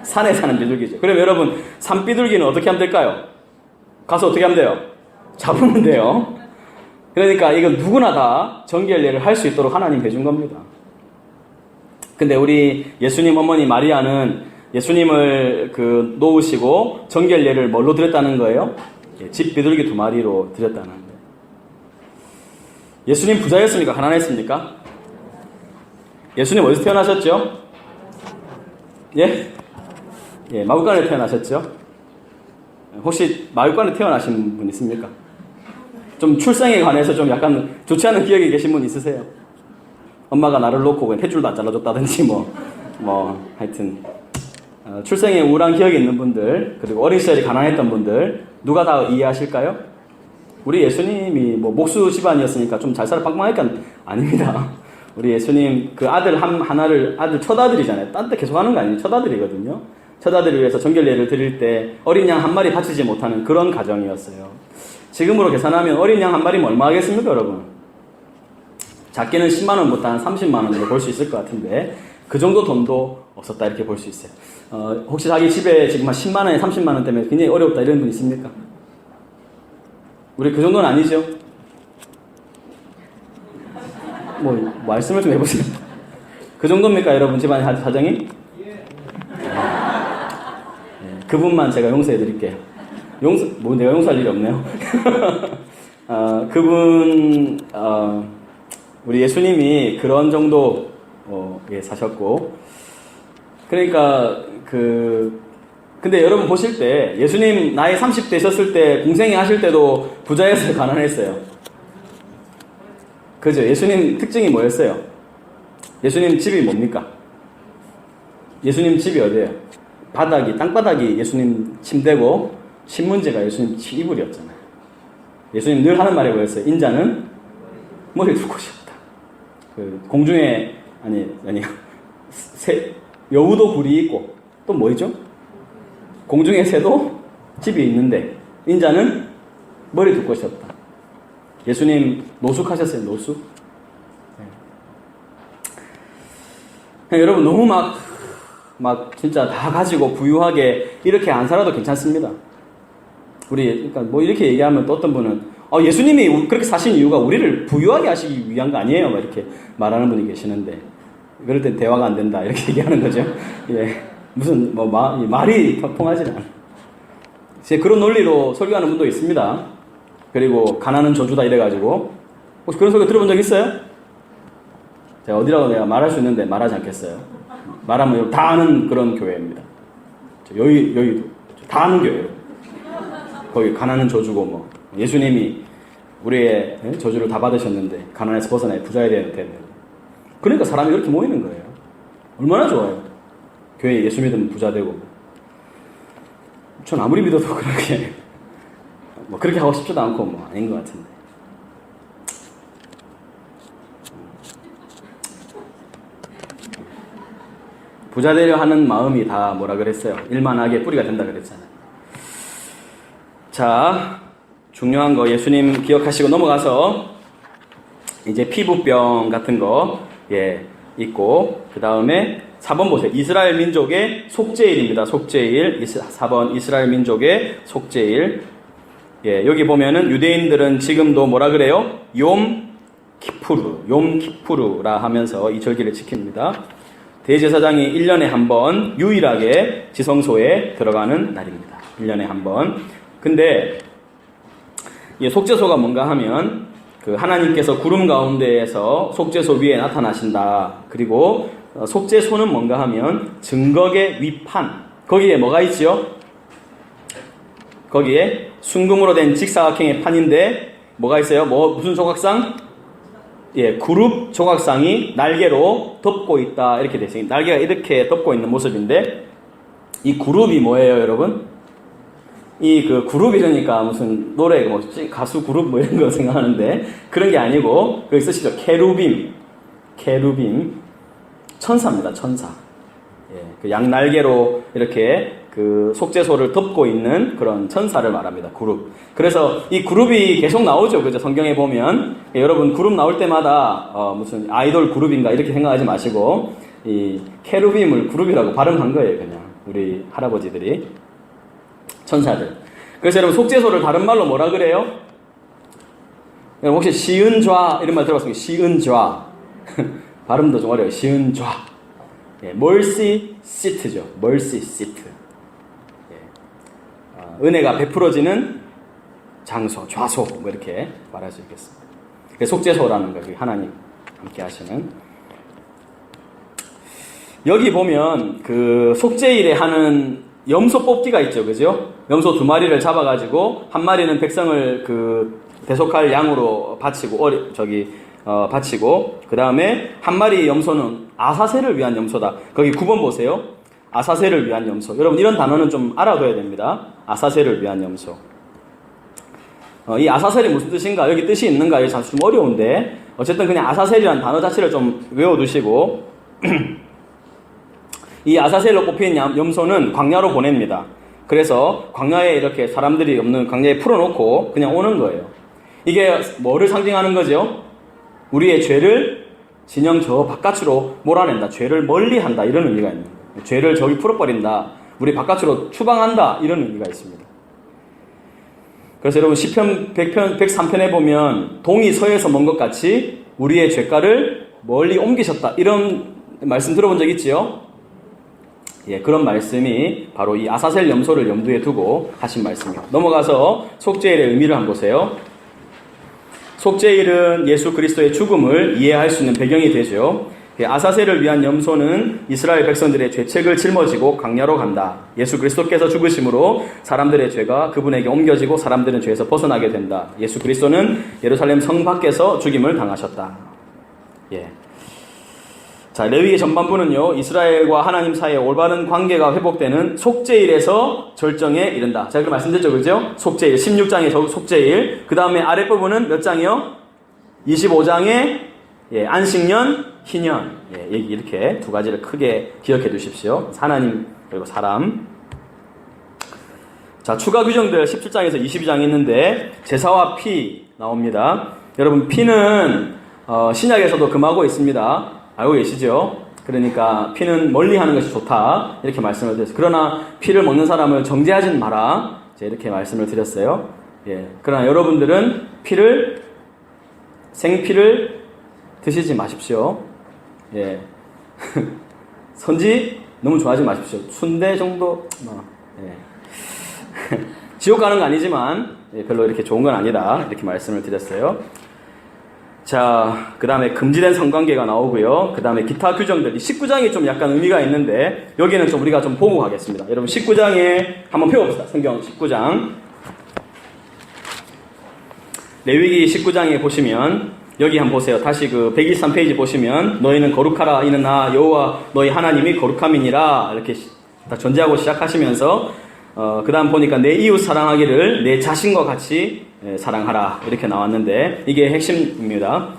[SPEAKER 1] 산에 사는 비둘기죠. 그럼 여러분, 산비둘기는 어떻게 하면 될까요? 가서 어떻게 하면 돼요? 잡으면 돼요. 그러니까 이건 누구나 다 정결례를 할 수 있도록 하나님 해준 겁니다. 근데 우리 예수님 어머니 마리아는 예수님을 놓으시고 정결례를 뭘로 드렸다는 거예요? 집 비둘기 2마리로 드렸다는 거예요. 예수님 부자였습니까? 가난했습니까? 예수님 어디서 태어나셨죠? 예? 예, 마구간에 태어나셨죠? 혹시 마구간에 태어나신 분 있습니까? 좀 출생에 관해서 좀 약간 좋지 않은 기억이 계신 분 있으세요? 엄마가 나를 놓고 그냥 탯줄도 안 잘라줬다든지 하여튼 출생에 우울한 기억이 있는 분들, 그리고 어린 시절에 가난했던 분들 누가 다 이해하실까요? 우리 예수님이 목수 집안이었으니까 좀 잘 살아 빵빵하니까 아닙니다. 우리 예수님 그 아들 아들 첫아들이잖아요. 딴 데 계속 하는 거 아니에요. 첫아들이거든요. 첫아들을 위해서 정결례를 드릴 때 어린 양 1마리 바치지 못하는 그런 가정이었어요. 지금으로 계산하면 어린 양 1마리면 얼마 하겠습니까, 여러분? 작게는 10만 원부터 한 30만 원으로 볼 수 있을 것 같은데 그 정도 돈도 없었다 이렇게 볼 수 있어요. 혹시 자기 집에 지금 한 10만 원에 30만 원 때문에 굉장히 어렵다 이런 분 있습니까? 우리 그 정도는 아니죠? 말씀을 좀 해보세요. 그 정도입니까, 여러분? 집안의 사정이? 예, 그분만 제가 용서해 드릴게요. 내가 용서할 일이 없네요. 그분, 우리 예수님이 그런 정도, 사셨고. 그러니까, 근데 여러분 보실 때 예수님 나이 30대셨을 때 공생애 하실 때도 부자였어요, 가난했어요? 그죠? 예수님 특징이 뭐였어요? 예수님 집이 뭡니까? 예수님 집이 어디예요? 땅바닥이 예수님 침대고 신문지가 예수님 이불이었잖아요. 예수님 늘 하는 말이 뭐였어요? 인자는 머리 둘 곳이 없다. 공중에 여우도 굴이 있고 또 뭐죠? 공중의 새도 집이 있는데 인자는 머리 둘 곳이 없다. 예수님 노숙하셨어요, 노숙? 네. 여러분 너무 막 진짜 다 가지고 부유하게 이렇게 안 살아도 괜찮습니다. 그러니까 뭐 이렇게 얘기하면 또 어떤 분은 예수님이 그렇게 사신 이유가 우리를 부유하게 하시기 위한 거 아니에요? 막 이렇게 말하는 분이 계시는데, 그럴 땐 대화가 안 된다 이렇게 얘기하는 거죠. 예, 무슨 말이 통하지 않아. 제 그런 논리로 설교하는 분도 있습니다. 그리고 가난은 저주다 이래가지고, 혹시 그런 설교 들어본 적 있어요? 제가 어디라고 내가 말할 수 있는데 말하지 않겠어요. 말하면 다 아는 그런 교회입니다. 여의도 다 아는 교회예요. 거기 가난은 저주고 뭐 예수님이 우리의 저주를 다 받으셨는데 가난에서 벗어나야 부자야 되는데, 그러니까 사람이 이렇게 모이는 거예요. 얼마나 좋아요. 교회에 예수 믿으면 부자 되고. 전 아무리 믿어도 그렇게 하고 싶지도 않고 아닌 것 같은데. 부자 되려 하는 마음이 다 뭐라 그랬어요? 일만하게 뿌리가 된다 그랬잖아요. 자, 중요한 거 예수님 기억하시고 넘어가서 이제 피부병 같은 거 있고, 그 다음에 4번 보세요. 이스라엘 민족의 속죄일입니다. 속죄일. 4번 이스라엘 민족의 속죄일. 여기 보면은 유대인들은 지금도 뭐라 그래요? 욤 키푸르라 하면서 이 절기를 지킵니다. 대제사장이 1년에 한 번 유일하게 지성소에 들어가는 날입니다. 1년에 한 번. 근데 속죄소가 뭔가 하면 하나님께서 구름 가운데에서 속죄소 위에 나타나신다. 그리고 속죄소는 뭔가 하면 증거의 위판. 거기에 뭐가 있지요? 거기에 순금으로 된 직사각형의 판인데 뭐가 있어요? 무슨 조각상? 그룹 조각상이 날개로 덮고 있다. 이렇게 되어 있습니다. 날개가 이렇게 덮고 있는 모습인데, 이 그룹이 뭐예요, 여러분? 그룹이라니까 무슨 노래, 가수 그룹 이런 거 생각하는데, 그런 게 아니고, 거기 쓰시죠. 케루빔. 천사입니다, 천사. 그 양날개로 이렇게 속죄소를 덮고 있는 그런 천사를 말합니다. 그룹. 그래서 이 그룹이 계속 나오죠. 그죠? 성경에 보면. 여러분, 그룹 나올 때마다, 무슨 아이돌 그룹인가 이렇게 생각하지 마시고, 이 케루빔을 그룹이라고 발음한 거예요, 그냥. 우리 할아버지들이. 천사들. 그래서 여러분, 속죄소를 다른 말로 뭐라 그래요? 혹시 시은좌 이런 말 들어봤습니까? 시은좌. 발음도 좀 어려워요. 시은좌. 멀시 시트죠. 멀시 시트. 은혜가 베풀어지는 장소, 좌소, 이렇게 말할 수 있겠습니다. 속죄소라는 거, 하나님 함께 하시는. 여기 보면 속죄일에 하는 염소 뽑기가 있죠, 그죠? 염소 2마리를 잡아가지고 한 마리는 백성을 대속할 양으로 바치고 바치고, 그 다음에 한 마리 염소는 아사셀을 위한 염소다. 거기 9번 보세요. 아사셀을 위한 염소. 여러분, 이런 단어는 좀 알아둬야 됩니다. 아사셀을 위한 염소. 이 아사셀이 무슨 뜻인가? 여기 뜻이 있는가? 이게 좀 어려운데, 어쨌든 그냥 아사셀이라는 단어 자체를 좀 외워두시고, 이 아사셀로 뽑힌 염소는 광야로 보냅니다. 그래서 광야에 이렇게 사람들이 없는 광야에 풀어놓고 그냥 오는 거예요. 이게 뭐를 상징하는 거죠? 우리의 죄를 진영 저 바깥으로 몰아낸다. 죄를 멀리한다. 이런 의미가 있는 거예요. 죄를 저기 풀어버린다. 우리 바깥으로 추방한다. 이런 의미가 있습니다. 그래서 여러분 시편 103편에 보면 동이 서에서 먼 것 같이 우리의 죄가를 멀리 옮기셨다. 이런 말씀 들어본 적 있지요? 그런 말씀이 바로 이 아사셀 염소를 염두에 두고 하신 말씀이에요. 넘어가서 속죄일의 의미를 한번 보세요. 속죄일은 예수 그리스도의 죽음을 이해할 수 있는 배경이 되죠. 아사셀을 위한 염소는 이스라엘 백성들의 죄책을 짊어지고 광야로 간다. 예수 그리스도께서 죽으심으로 사람들의 죄가 그분에게 옮겨지고 사람들은 죄에서 벗어나게 된다. 예수 그리스도는 예루살렘 성 밖에서 죽임을 당하셨다. 자, 레위기 전반부는요, 이스라엘과 하나님 사이의 올바른 관계가 회복되는 속죄일에서 절정에 이른다. 제가 그 말씀드렸죠, 그죠? 속죄일, 16장의 속죄일. 그 다음에 아랫부분은 몇 장이요? 25장의 안식년, 희년. 이렇게 두 가지를 크게 기억해 두십시오. 하나님, 그리고 사람. 자, 추가 규정들 17장에서 22장 있는데, 제사와 피 나옵니다. 여러분, 피는, 신약에서도 금하고 있습니다. 알고 계시죠? 그러니까 피는 멀리 하는 것이 좋다. 이렇게 말씀을 드렸어요. 그러나 피를 먹는 사람을 정죄하진 마라. 이렇게 말씀을 드렸어요. 예. 그러나 여러분들은 생피를 드시지 마십시오. 예. 선지 너무 좋아하지 마십시오. 순대 정도, 예. 지옥 가는 거 아니지만, 예, 별로 이렇게 좋은 건 아니다. 이렇게 말씀을 드렸어요. 자, 그 다음에 금지된 성관계가 나오고요. 그 다음에 기타 규정들. 이 19장이 좀 약간 의미가 있는데, 여기는 좀 우리가 좀 보고 가겠습니다. 여러분, 19장에 한번 펴봅시다. 성경 19장. 레위기 19장에 보시면, 여기 한번 보세요. 다시 그 123페이지 보시면, 너희는 거룩하라. 이는 나 여호와 너희 하나님이 거룩함이니라. 이렇게 다 전제하고 시작하시면서, 그 다음 보니까 내 이웃 사랑하기를 내 자신과 같이 사랑하라. 이렇게 나왔는데, 이게 핵심입니다.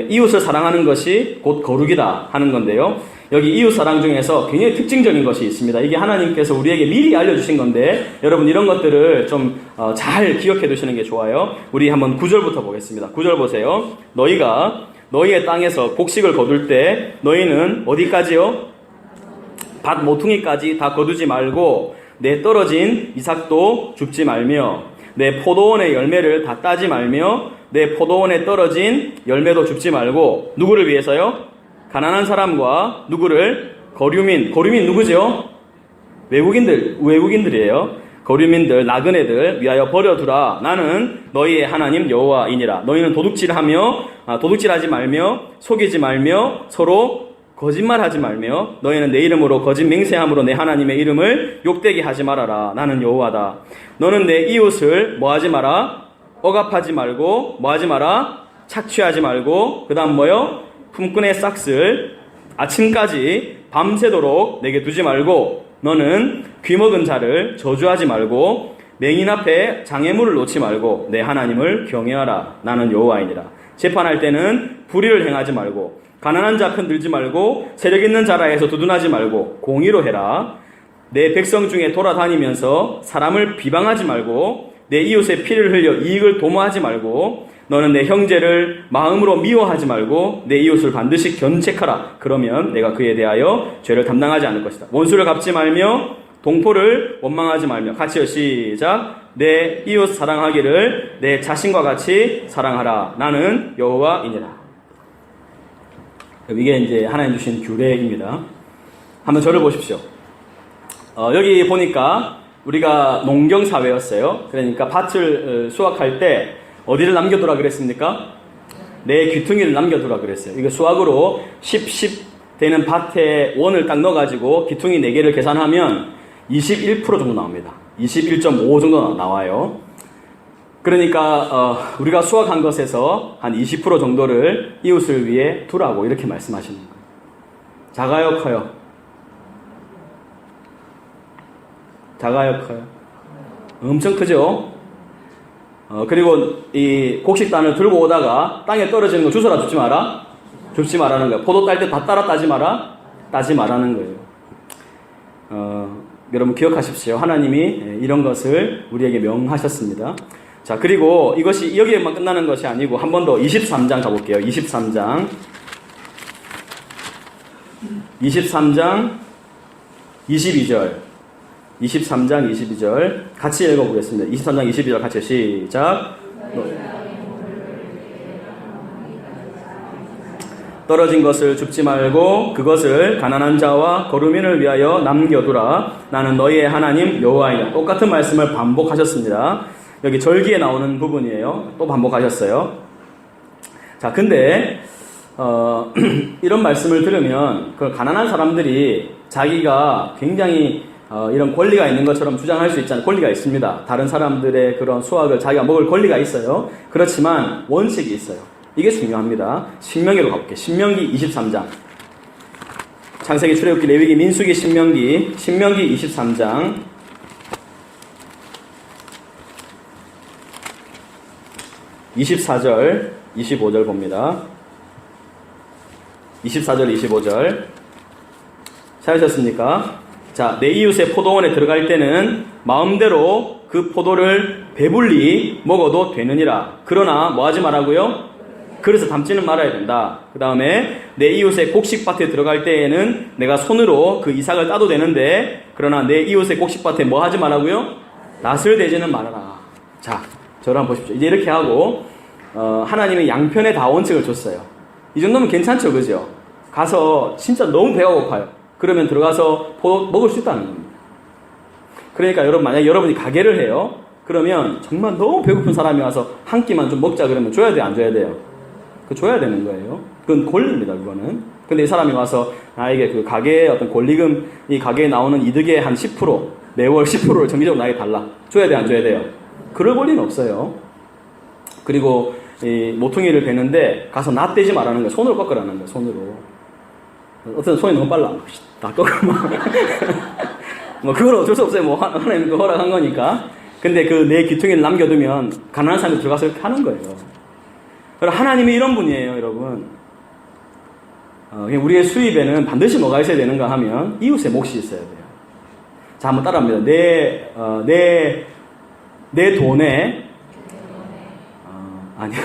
[SPEAKER 1] 이웃을 사랑하는 것이 곧 거룩이다 하는 건데요. 여기 이웃 사랑 중에서 굉장히 특징적인 것이 있습니다. 이게 하나님께서 우리에게 미리 알려주신 건데, 여러분 이런 것들을 좀 잘 기억해 두시는 게 좋아요. 우리 한번 9절부터 보겠습니다. 9절 보세요. 너희가 너희의 땅에서 곡식을 거둘 때 너희는 어디까지요? 밭 모퉁이까지 다 거두지 말고 내 떨어진 이삭도 줍지 말며 내 포도원의 열매를 다 따지 말며 내 포도원에 떨어진 열매도 줍지 말고 누구를 위해서요? 가난한 사람과 누구를? 거류민 누구죠? 외국인들이에요. 거류민들, 나그네들 위하여 버려두라. 나는 너희의 하나님 여호와이니라. 너희는 도둑질하지 말며 속이지 말며 서로 거짓말하지 말며 너희는 내 이름으로 거짓 맹세함으로 내 하나님의 이름을 욕되게 하지 말아라. 나는 여호와다. 너는 내 이웃을 뭐하지 마라? 억압하지 말고 뭐하지 마라? 착취하지 말고 그 다음 뭐요? 품꾼의 싹을 아침까지 밤새도록 내게 두지 말고 너는 귀먹은 자를 저주하지 말고 맹인 앞에 장애물을 놓지 말고 내 하나님을 경외하라. 나는 여호와이니라. 재판할 때는 불의를 행하지 말고 가난한 자 편 들지 말고 세력 있는 자라에서 두둔하지 말고 공의로 해라. 내 백성 중에 돌아다니면서 사람을 비방하지 말고 내 이웃의 피를 흘려 이익을 도모하지 말고 너는 내 형제를 마음으로 미워하지 말고 내 이웃을 반드시 견책하라. 그러면 내가 그에 대하여 죄를 담당하지 않을 것이다. 원수를 갚지 말며 동포를 원망하지 말며 같이요 시작. 내 이웃 사랑하기를 내 자신과 같이 사랑하라. 나는 여호와이니라. 이게 이제 하나님 주신 규례입니다. 한번 저를 보십시오. 여기 보니까 우리가 농경사회였어요. 그러니까 밭을 수확할 때 어디를 남겨두라 그랬습니까? 내 귀퉁이를 남겨두라 그랬어요. 이거 수학으로 10 되는 밭에 원을 딱 넣어가지고 귀퉁이 4개를 계산하면 21% 정도 나옵니다. 21.5 정도 나와요. 그러니까 우리가 수확한 것에서 한 20% 정도를 이웃을 위해 두라고 이렇게 말씀하시는 거예요. 작아요, 커요? 작아요, 커요? 엄청 크죠? 그리고 이 곡식단을 들고 오다가 땅에 떨어지는 거 주워라 줍지 마라? 줍지 말라는 거예요. 포도 딸 때 다 따라 따지 마라? 따지 말라는 거예요. 여러분 기억하십시오. 하나님이 이런 것을 우리에게 명하셨습니다. 자, 그리고 이것이 여기에만 끝나는 것이 아니고 한 번 더 23장 가볼게요. 23장 22절 23장 22절 같이 읽어보겠습니다. 23장 22절 같이 시작. 떨어진 것을 줍지 말고 그것을 가난한 자와 거류민을 위하여 남겨두라. 나는 너희의 하나님 여호와이다. 똑같은 말씀을 반복하셨습니다. 여기 절기에 나오는 부분이에요. 또 반복하셨어요. 자, 근데 이런 말씀을 들으면 그 가난한 사람들이 자기가 굉장히 이런 권리가 있는 것처럼 주장할 수 있잖아요. 권리가 있습니다. 다른 사람들의 그런 수확을 자기가 먹을 권리가 있어요. 그렇지만 원칙이 있어요. 이게 중요합니다. 신명기로 가볼게요. 신명기 23장. 창세기, 출애굽기, 레위기, 민수기, 신명기 23장 24절, 25절 봅니다. 24절, 25절. 찾으셨습니까? 자, 내 이웃의 포도원에 들어갈 때는 마음대로 그 포도를 배불리 먹어도 되느니라. 그러나 뭐 하지 말라고요? 그래서 담지는 말아야 된다. 그 다음에 내 이웃의 곡식밭에 들어갈 때에는 내가 손으로 그 이삭을 따도 되는데, 그러나 내 이웃의 곡식밭에 뭐 하지 말라고요? 낫을 대지는 말아라. 자, 저를 한번 보십시오. 이제 이렇게 하고 하나님이 양편의 다 원칙을 줬어요. 이 정도면 괜찮죠, 그죠? 가서 진짜 너무 배가 고파요. 그러면 들어가서 먹을 수 있다는 겁니다. 그러니까 여러분, 만약에 여러분이 가게를 해요. 그러면 정말 너무 배고픈 사람이 와서 한 끼만 좀 먹자 그러면 줘야 돼요, 안 줘야 돼요? 그 줘야 되는 거예요. 그건 권리입니다, 그거는. 근데 이 사람이 와서 나에게 그 가게의 어떤 권리금, 이 가게에 나오는 이득의 한 10%, 매월 10%를 정기적으로 나에게 달라. 줘야 돼요, 안 줘야 돼요? 그럴 권리는 없어요. 그리고 이 모퉁이를 베는데 가서 낫대지 말라는 거예요. 손으로 꺾으라는 거예요, 손으로. 어떤 손이 너무 빨라. 다 꺾어 막. 뭐 그건 어쩔 수 없어요. 뭐 하나님 그 허락한 거니까. 근데 그 내 귀퉁이를 남겨두면 가난한 사람이 들어가서 이렇게 하는 거예요. 그럼 하나님이 이런 분이에요, 여러분. 우리의 수입에는 반드시 뭐가 있어야 되는가 하면 이웃의 몫이 있어야 돼요. 자, 한번 따라합니다. 내 돈에 아니요.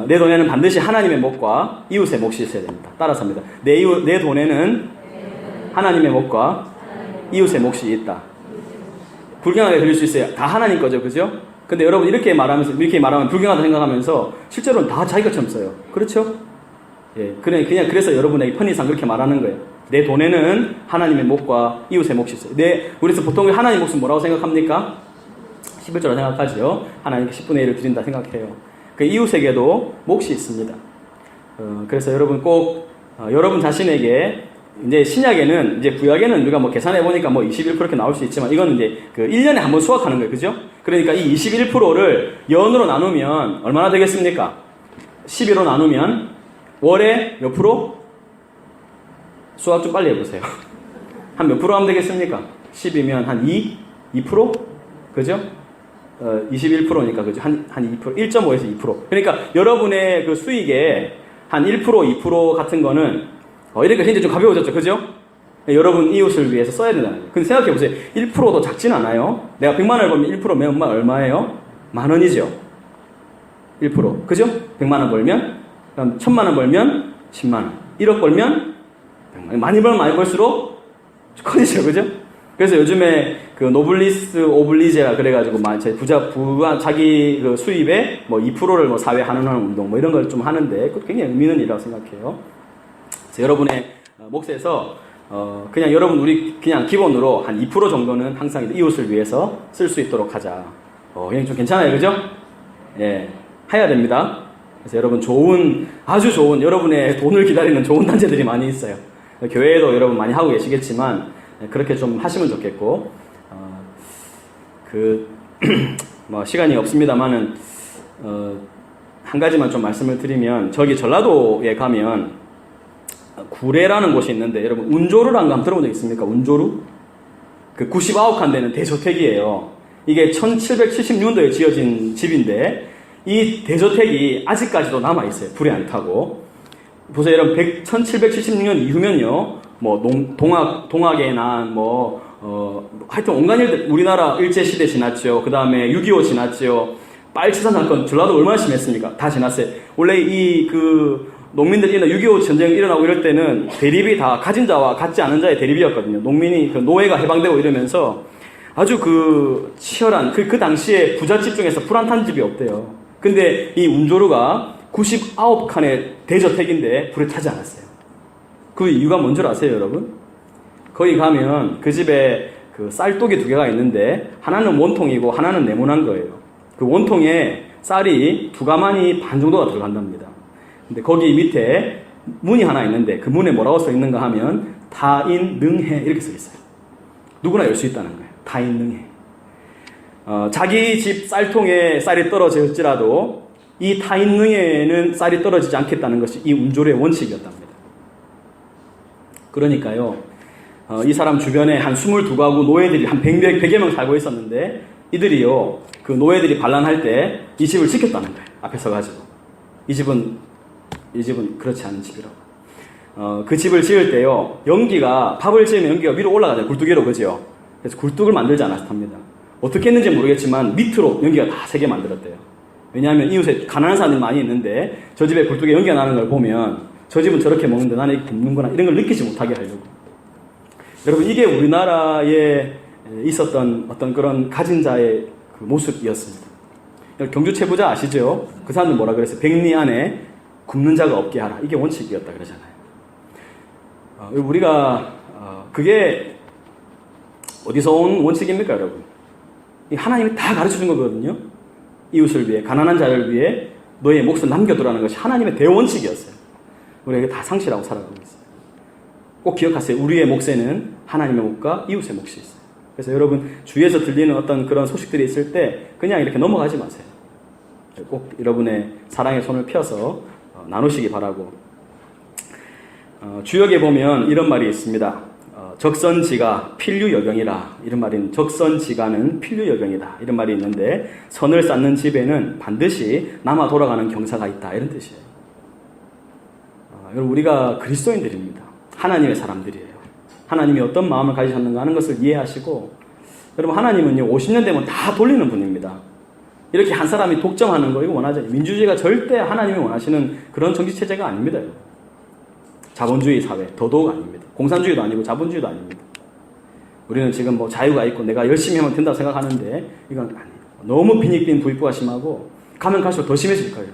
[SPEAKER 1] 내 돈에는 반드시 하나님의 몫과 이웃의 몫이 있어야 됩니다. 따라서 합니다. 내 돈에는 하나님의 몫과 이웃의 몫이 있다. 불경하게 들릴 수 있어요. 다 하나님 거죠, 그죠? 근데 여러분 이렇게 말하면 불경하다 생각하면서 실제로는 다 자기 것처럼 써요. 그렇죠? 예, 그냥 그래서 여러분에게 편의상 그렇게 말하는 거예요. 내 돈에는 하나님의 몫과 이웃의 몫이 있어요. 우리서 보통 하나님 몫은 뭐라고 생각합니까? 11조라고 생각하죠. 하나님께 10분의 1을 드린다 생각해요. 그 이웃에게도 몫이 있습니다. 그래서 여러분 꼭 여러분 자신에게 이제 신약에는 이제 구약에는 우리가 뭐 계산해 보니까 뭐 21% 이렇게 나올 수 있지만 이건 이제 그 1년에 한 번 수확하는 거예요. 그죠? 그러니까 이 21%를 연으로 나누면 얼마나 되겠습니까? 12로 나누면 월에 몇 프로? 수학 좀 빨리 해보세요. 한 몇 프로 하면 되겠습니까? 10이면 한 2%? 그죠? 21%니까 그죠? 한 2%, 1.5에서 2%. 그러니까 여러분의 그 수익에 한 1%, 2% 같은 거는 이렇게 현재 좀 가벼워졌죠, 그죠? 여러분 이웃을 위해서 써야 된다는 거예요. 근데 생각해보세요. 1%도 작진 않아요. 내가 100만 원을 벌면 1%면 얼마예요? 10,000원이죠. 1%. 그죠? 100만 원 벌면, 그럼 1000만 원 벌면 10만 원. 1억 벌면 100만 원. 많이 벌면 많이 벌수록 커지죠, 그죠? 그래서 요즘에 그 노블리스 오블리제라 그래가지고 자기 그 수입의 뭐 2%를 뭐 사회 환원하는 운동 뭐 이런 걸 좀 하는데 그것도 굉장히 의미 있는 일이라고 생각해요. 그래서 여러분의 몫에서 그냥 여러분 우리 그냥 기본으로 한 2% 정도는 항상 이웃을 위해서 쓸 수 있도록 하자. 그냥 좀 괜찮아요, 그죠? 예, 해야 됩니다. 그래서 여러분 아주 좋은 여러분의 돈을 기다리는 좋은 단체들이 많이 있어요. 교회에도 여러분 많이 하고 계시겠지만 그렇게 좀 하시면 좋겠고 뭐 시간이 없습니다만은 한 가지만 좀 말씀을 드리면 저기 전라도에 가면 구례라는 곳이 있는데 여러분 운조루라는 거 한번 들어본 적 있습니까? 운조루? 그 99칸 되는 대저택이에요. 이게 1776년도에 지어진 집인데 이 대저택이 아직까지도 남아있어요. 불이 안 타고. 보세요, 여러분 1776년 이후면요 뭐 동학에 난 하여튼 온갖 일들 우리나라 일제시대 지났죠. 그 다음에 6.25 지났죠. 빨치산 사건 전라도 얼마나 심했습니까? 다 지났어요. 원래 농민들이 6.25 전쟁 일어나고 이럴 때는 대립이 다 가진 자와 갖지 않은 자의 대립이었거든요. 농민이 노예가 해방되고 이러면서 아주 치열한 그 당시에 부잣집 중에서 불 안 탄 집이 없대요. 근데 이 운조루가 99칸의 대저택인데 불에 타지 않았어요. 그 이유가 뭔 줄 아세요, 여러분? 거기 가면 그 집에 쌀독이 2개가 있는데 하나는 원통이고 하나는 네모난 거예요. 그 원통에 쌀이 2가마니 반 정도가 들어간답니다. 근데 거기 밑에 문이 하나 있는데 그 문에 뭐라고 써 있는가 하면 타인능해 이렇게 써 있어요. 누구나 열 수 있다는 거예요. 타인능해. 자기 집 쌀통에 쌀이 떨어질지라도 이 타인능해에는 쌀이 떨어지지 않겠다는 것이 이 운조루의 원칙이었답니다. 그러니까요, 이 사람 주변에 한 22가구 노예들이 한 100여 명 살고 있었는데 이들이요, 그 노예들이 반란할 때 이 집을 지켰다는 거예요. 앞에 서가지고. 이 집은 그렇지 않은 집이라고. 그 집을 지을 때요, 밥을 지으면 연기가 위로 올라가잖아요. 굴뚝으로, 그죠? 그래서 굴뚝을 만들지 않았답니다. 어떻게 했는지 모르겠지만 밑으로 연기가 다 새게 만들었대요. 왜냐하면 이웃에 가난한 사람들이 많이 있는데 저 집에 굴뚝에 연기가 나는 걸 보면 저 집은 저렇게 먹는데 나는 이렇게 굶는구나 이런 걸 느끼지 못하게 하려고. 여러분 이게 우리나라에 있었던 어떤 그런 가진 자의 그 모습이었습니다. 경주 최부자 아시죠? 그 사람들 뭐라 그랬어요? 백리 안에 굶는 자가 없게 하라. 이게 원칙이었다 그러잖아요. 우리가 그게 어디서 온 원칙입니까 여러분? 하나님이 다 가르쳐준 거거든요. 이웃을 위해, 가난한 자를 위해 너의 몫을 남겨두라는 것이 하나님의 대원칙이었어요. 우리에게 다 상실하고 살아가고 있어요. 꼭 기억하세요. 우리의 몫에는 하나님의 몫과 이웃의 몫이 있어요. 그래서 여러분 주위에서 들리는 어떤 그런 소식들이 있을 때 그냥 이렇게 넘어가지 마세요. 꼭 여러분의 사랑의 손을 펴서 나누시기 바라고. 주역에 보면 이런 말이 있습니다. 적선지가 필류여경이라. 이런 말인 적선지가는 필류여경이다. 이런 말이 있는데 선을 쌓는 집에는 반드시 남아 돌아가는 경사가 있다. 이런 뜻이에요. 여러분 우리가 그리스도인들입니다. 하나님의 사람들이에요. 하나님이 어떤 마음을 가지셨는가 하는 것을 이해하시고, 여러분 하나님은요 50년 되면 다 돌리는 분입니다. 이렇게 한 사람이 독점하는 거 이거 원하지 않아요. 민주주의가 절대 하나님이 원하시는 그런 정치체제가 아닙니다. 자본주의 사회 더더욱 아닙니다. 공산주의도 아니고 자본주의도 아닙니다. 우리는 지금 뭐 자유가 있고 내가 열심히 하면 된다고 생각하는데 이건 아니에요. 너무 빈익빈 부익부가 심하고 가면 갈수록 더 심해질 거예요.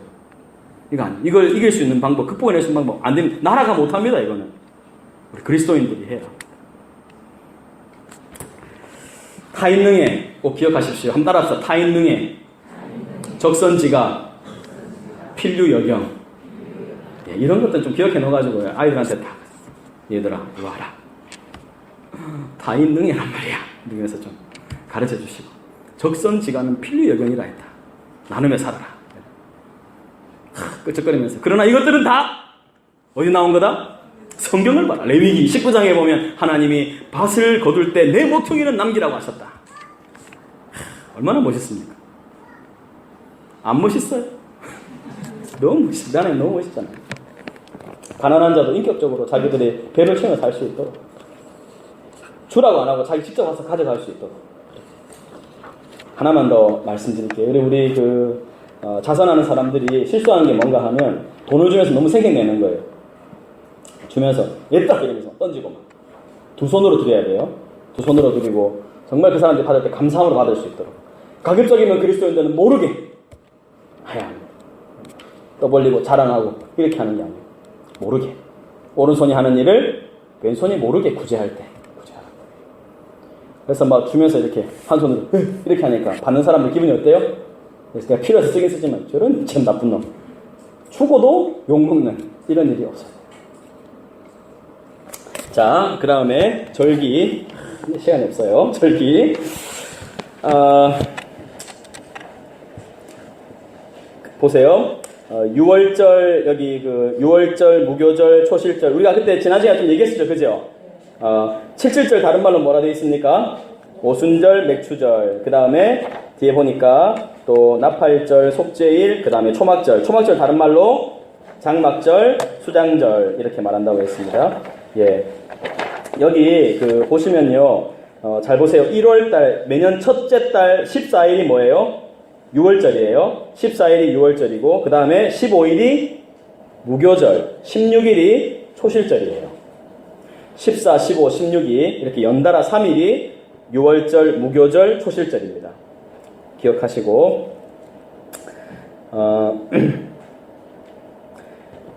[SPEAKER 1] 이거 아니에요. 이걸 이길 수 있는 방법, 극복해낼 수 있는 방법 안 됩니다. 나라가 못합니다. 이거는 우리 그리스도인들이 해요. 타인능에 꼭 기억하십시오. 한번 따라합시다. 타인능에 적선지가 필류여경. 이런 것들 좀 기억해 넣어가지고 아이들한테 다 얘들아 이거 알아. 타인능이란 말이야. 이러면서 좀 가르쳐 주시고, 적선지가는 필류여경이라 했다. 나눔에 살아라. 끄적거리면서 그러나 이것들은 다 어디 나온 거다? 성경을 봐라. 레위기 19장에 보면 하나님이 밭을 거둘 때 내 모퉁이는 남기라고 하셨다. 얼마나 멋있습니까? 안 멋있어요? 너무 멋있어. 나는 너무 멋있잖아요. 가난한 자도 인격적으로 자기들이 배를 채워 살 수 있도록, 주라고 안 하고 자기 직접 와서 가져갈 수 있도록. 하나만 더 말씀드릴게요. 우리 자선하는 사람들이 실수하는 게 뭔가 하면 돈을 주면서 너무 생색내는 거예요. 주면서 얘딱 이러면서 던지고 막 두 손으로 드려야 돼요. 두 손으로 드리고 정말 그 사람들이 받을 때 감사함으로 받을 수 있도록. 가급적이면 그리스도인들은 모르게 해야 합니다. 떠벌리고 자랑하고 이렇게 하는 게 아니에요. 모르게. 오른손이 하는 일을 왼손이 모르게 구제할 때 구제하라. 그래서 막 주면서 이렇게 한 손으로 이렇게 하니까 받는 사람들 기분이 어때요? 그래서 내가 필요해서 쓰긴 쓰지만 저런 참 나쁜 놈. 죽어도 욕먹는 이런 일이 없어요. 자, 그 다음에 절기. 시간이 없어요. 절기. 보세요. 6월절, 여기 6월절, 무교절, 초실절. 우리가 그때 지난 시간에 좀 얘기했었죠. 그죠? 7.7절 다른 말로 뭐라 되어 있습니까? 오순절, 맥추절. 그 다음에 뒤에 보니까 또 나팔절, 속죄일, 그 다음에 초막절. 초막절 다른 말로 장막절, 수장절. 이렇게 말한다고 했습니다. 예. 여기 보시면요. 잘 보세요. 1월달, 매년 첫째 달 14일이 뭐예요? 6월절이에요. 14일이 6월절이고, 그 다음에 15일이 무교절, 16일이 초실절이에요. 14, 15, 16이 이렇게 연달아 3일이 6월절, 무교절, 초실절입니다. 기억하시고,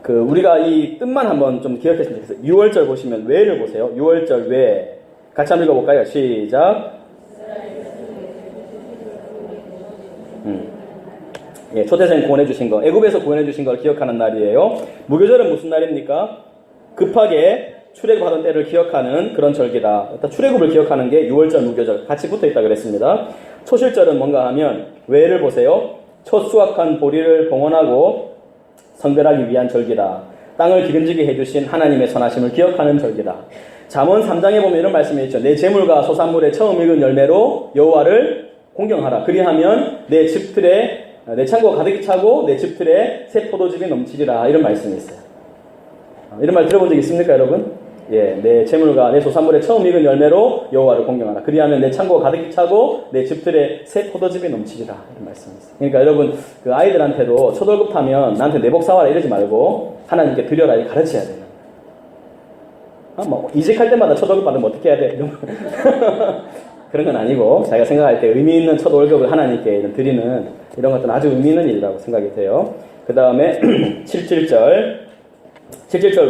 [SPEAKER 1] 우리가 이 뜻만 한번 좀 기억했으면 좋겠어요. 6월절 보시면 외를 보세요. 6월절 외. 같이 한번 읽어볼까요? 시작. 예, 초대생 구원해주신 거, 애굽에서 구원해주신 걸 기억하는 날이에요. 무교절은 무슨 날입니까? 급하게 출애굽하던 때를 기억하는 그런 절기다. 일단 출애굽을 기억하는 게 6월절, 무교절 같이 붙어있다 그랬습니다. 초실절은 뭔가 하면 외를 보세요. 첫 수확한 보리를 봉헌하고 성별하기 위한 절기다. 땅을 기름지게 해주신 하나님의 선하심을 기억하는 절기다. 잠언 3장에 보면 이런 말씀이 있죠. 내 재물과 소산물의 처음 익은 열매로 여호와를 공경하라. 그리하면 내 집틀에 내 창고가 가득히 차고 내 집틀에 새 포도즙이 넘치리라. 이런 말씀이 있어요. 이런 말 들어본 적 있습니까, 여러분? 예, 내 재물과 내 소산물의 처음 익은 열매로 여호와를 공경하라. 그리하면 내 창고가 가득히 차고 내 집들의 새 포도즙이 넘치리라. 이런 말씀이있어요. 그러니까 여러분 그 아이들한테도 첫 월급 타면 나한테 내복 사와라 이러지 말고 하나님께 드려라 이렇게 가르쳐야 돼요. 뭐 이직할 때마다 첫 월급 받으면 어떻게 해야 돼? 이런 거. 그런 건 아니고 자기가 생각할 때 의미 있는 첫 월급을 하나님께 드리는 이런 것들은 아주 의미 있는 일이라고 생각이 돼요. 그 다음에 77절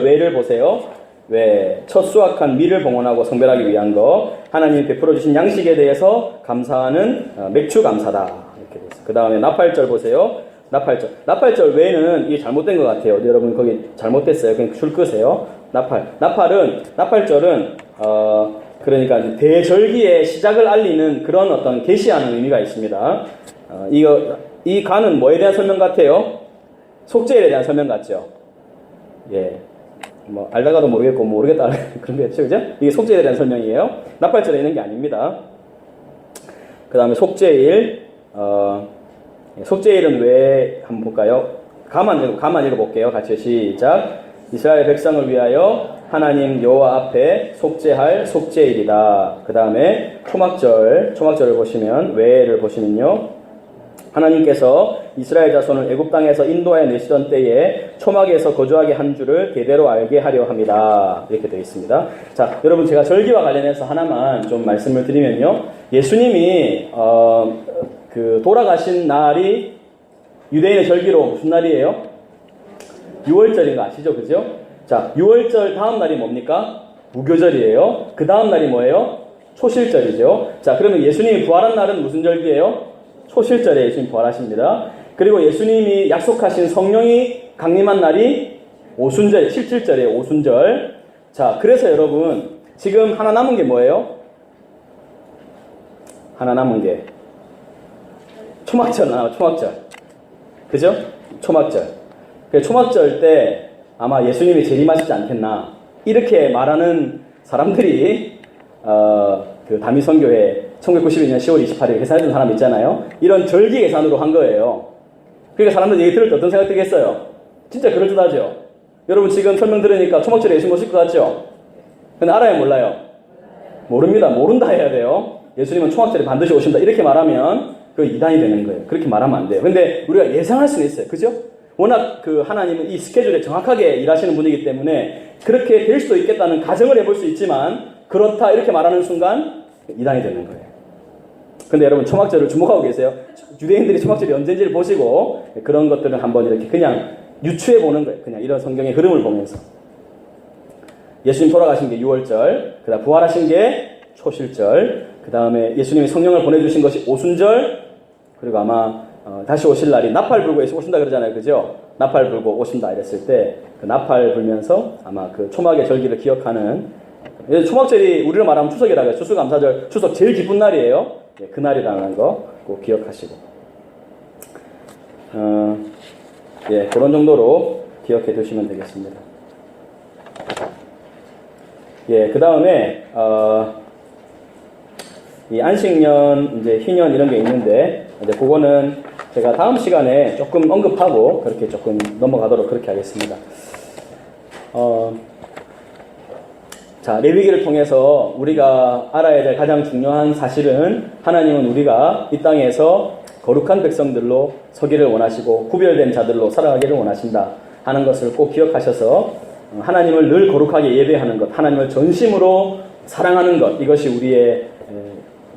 [SPEAKER 1] 외를 보세요. 왜? 첫 수확한 밀을 봉헌하고 성별하기 위한 것, 하나님이 베풀어 주신 양식에 대해서 감사하는 맥주 감사다 이렇게 돼 있어요. 그 다음에 나팔절 보세요. 나팔절 외에는 이게 잘못된 것 같아요. 여러분 거기 잘못됐어요. 그냥 줄 끄세요. 나팔절은 그러니까 대절기의 시작을 알리는 그런 어떤 계시하는 의미가 있습니다. 이 간은 뭐에 대한 설명 같아요? 속죄일에 대한 설명 같죠? 예. 뭐, 알다가도 모르겠고, 모르겠다. 그런 거겠죠, 그죠? 이게 속죄일에 대한 설명이에요. 나팔절에 있는 게 아닙니다. 그 다음에 속죄일은 왜, 한번 볼까요? 가만 읽어볼게요. 같이 시작. 이스라엘 백성을 위하여 하나님 여호와 앞에 속죄할 속죄일이다. 그 다음에 초막절을 보시면, 왜를 보시면요. 하나님께서 이스라엘 자손을 애굽 땅에서 인도하여 내시던 때에 초막에서 거주하게 한 줄을 대대로 알게 하려 합니다. 이렇게 되어 있습니다. 자, 여러분 제가 절기와 관련해서 하나만 좀 말씀을 드리면요. 예수님이 그 돌아가신 날이 유대인의 절기로 무슨 날이에요? 6월절인 거 아시죠? 그죠? 자, 6월절 다음 날이 뭡니까? 무교절이에요. 그 다음 날이 뭐예요? 초실절이죠. 자, 그러면 예수님이 부활한 날은 무슨 절기예요? 초실절에 예수님 부활하십니다. 그리고 예수님이 약속하신 성령이 강림한 날이 오순절, 77절이에요. 오순절. 자, 그래서 여러분 지금 하나 남은 게 뭐예요? 하나 남은 게 초막절. 그죠? 초막절. 초막절 때 아마 예수님이 재림하시지 않겠나 이렇게 말하는 사람들이 그 다미선교회 1992년 10월 28일 계산해준 사람 있잖아요. 이런 절기 계산으로 한 거예요. 그러니까 사람들 얘기 들을 때 어떤 생각 들겠어요? 진짜 그럴듯하죠? 여러분 지금 설명 들으니까 초막절에 예수님 오실 것 같죠? 근데 알아요? 몰라요? 모릅니다. 모른다 해야 돼요. 예수님은 초막절에 반드시 오신다 이렇게 말하면 그 이단이 되는 거예요. 그렇게 말하면 안 돼요. 근데 우리가 예상할 수는 있어요. 그죠? 워낙 그 하나님은 이 스케줄에 정확하게 일하시는 분이기 때문에 그렇게 될 수도 있겠다는 가정을 해볼 수 있지만 그렇다 이렇게 말하는 순간 이단이 되는 거예요. 근데 여러분 초막절을 주목하고 계세요. 유대인들이 초막절이 언제인지를 보시고 그런 것들은 한번 이렇게 그냥 유추해 보는 거예요. 그냥 이런 성경의 흐름을 보면서 예수님 돌아가신 게 6월절, 그다음 부활하신 게 초실절, 그 다음에 예수님이 성령을 보내주신 것이 오순절, 그리고 아마 다시 오실 날이 나팔 불고 예수 오신다 그러잖아요. 그죠? 나팔 불고 오신다 이랬을 때 그 나팔 불면서 아마 그 초막의 절기를 기억하는 초막절이 우리로 말하면 추석이라고 해요. 추수감사절, 추석 제일 기쁜 날이에요. 예, 그 날이라는 거 꼭 기억하시고 예, 그런 정도로 기억해 두시면 되겠습니다. 예, 그 다음에 이 안식년, 이제 희년 이런 게 있는데 이제 그거는 제가 다음 시간에 조금 언급하고 그렇게 조금 넘어가도록 그렇게 하겠습니다. 자, 레위기를 통해서 우리가 알아야 될 가장 중요한 사실은 하나님은 우리가 이 땅에서 거룩한 백성들로 서기를 원하시고 구별된 자들로 살아가기를 원하신다 하는 것을 꼭 기억하셔서 하나님을 늘 거룩하게 예배하는 것, 하나님을 전심으로 사랑하는 것, 이것이 우리의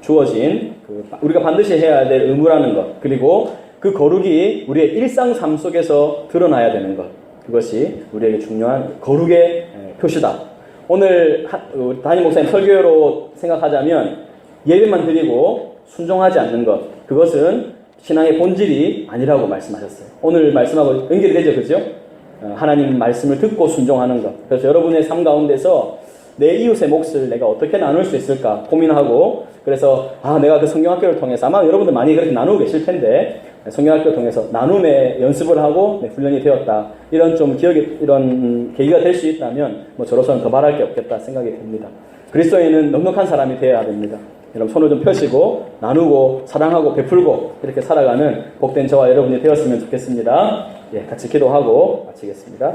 [SPEAKER 1] 주어진 우리가 반드시 해야 될 의무라는 것, 그리고 그 거룩이 우리의 일상 삶 속에서 드러나야 되는 것, 그것이 우리에게 중요한 거룩의 표시다. 오늘 담임 목사님 설교로 생각하자면 예배만 드리고 순종하지 않는 것, 그것은 신앙의 본질이 아니라고 말씀하셨어요. 오늘 말씀하고 연결이 되죠, 그죠? 하나님 말씀을 듣고 순종하는 것. 그래서 여러분의 삶 가운데서 내 이웃의 몫을 내가 어떻게 나눌 수 있을까 고민하고, 그래서 내가 그 성경학교를 통해서 아마 여러분들 많이 그렇게 나누고 계실 텐데 성경학교를 통해서 나눔의 연습을 하고 훈련이 되었다. 이런 좀 이런 계기가 될 수 있다면 저로서는 더 바랄 게 없겠다 생각이 듭니다. 그리스도인은 넉넉한 사람이 되어야 됩니다. 여러분 손을 좀 펴시고 나누고 사랑하고 베풀고 이렇게 살아가는 복된 저와 여러분이 되었으면 좋겠습니다. 예, 같이 기도하고 마치겠습니다.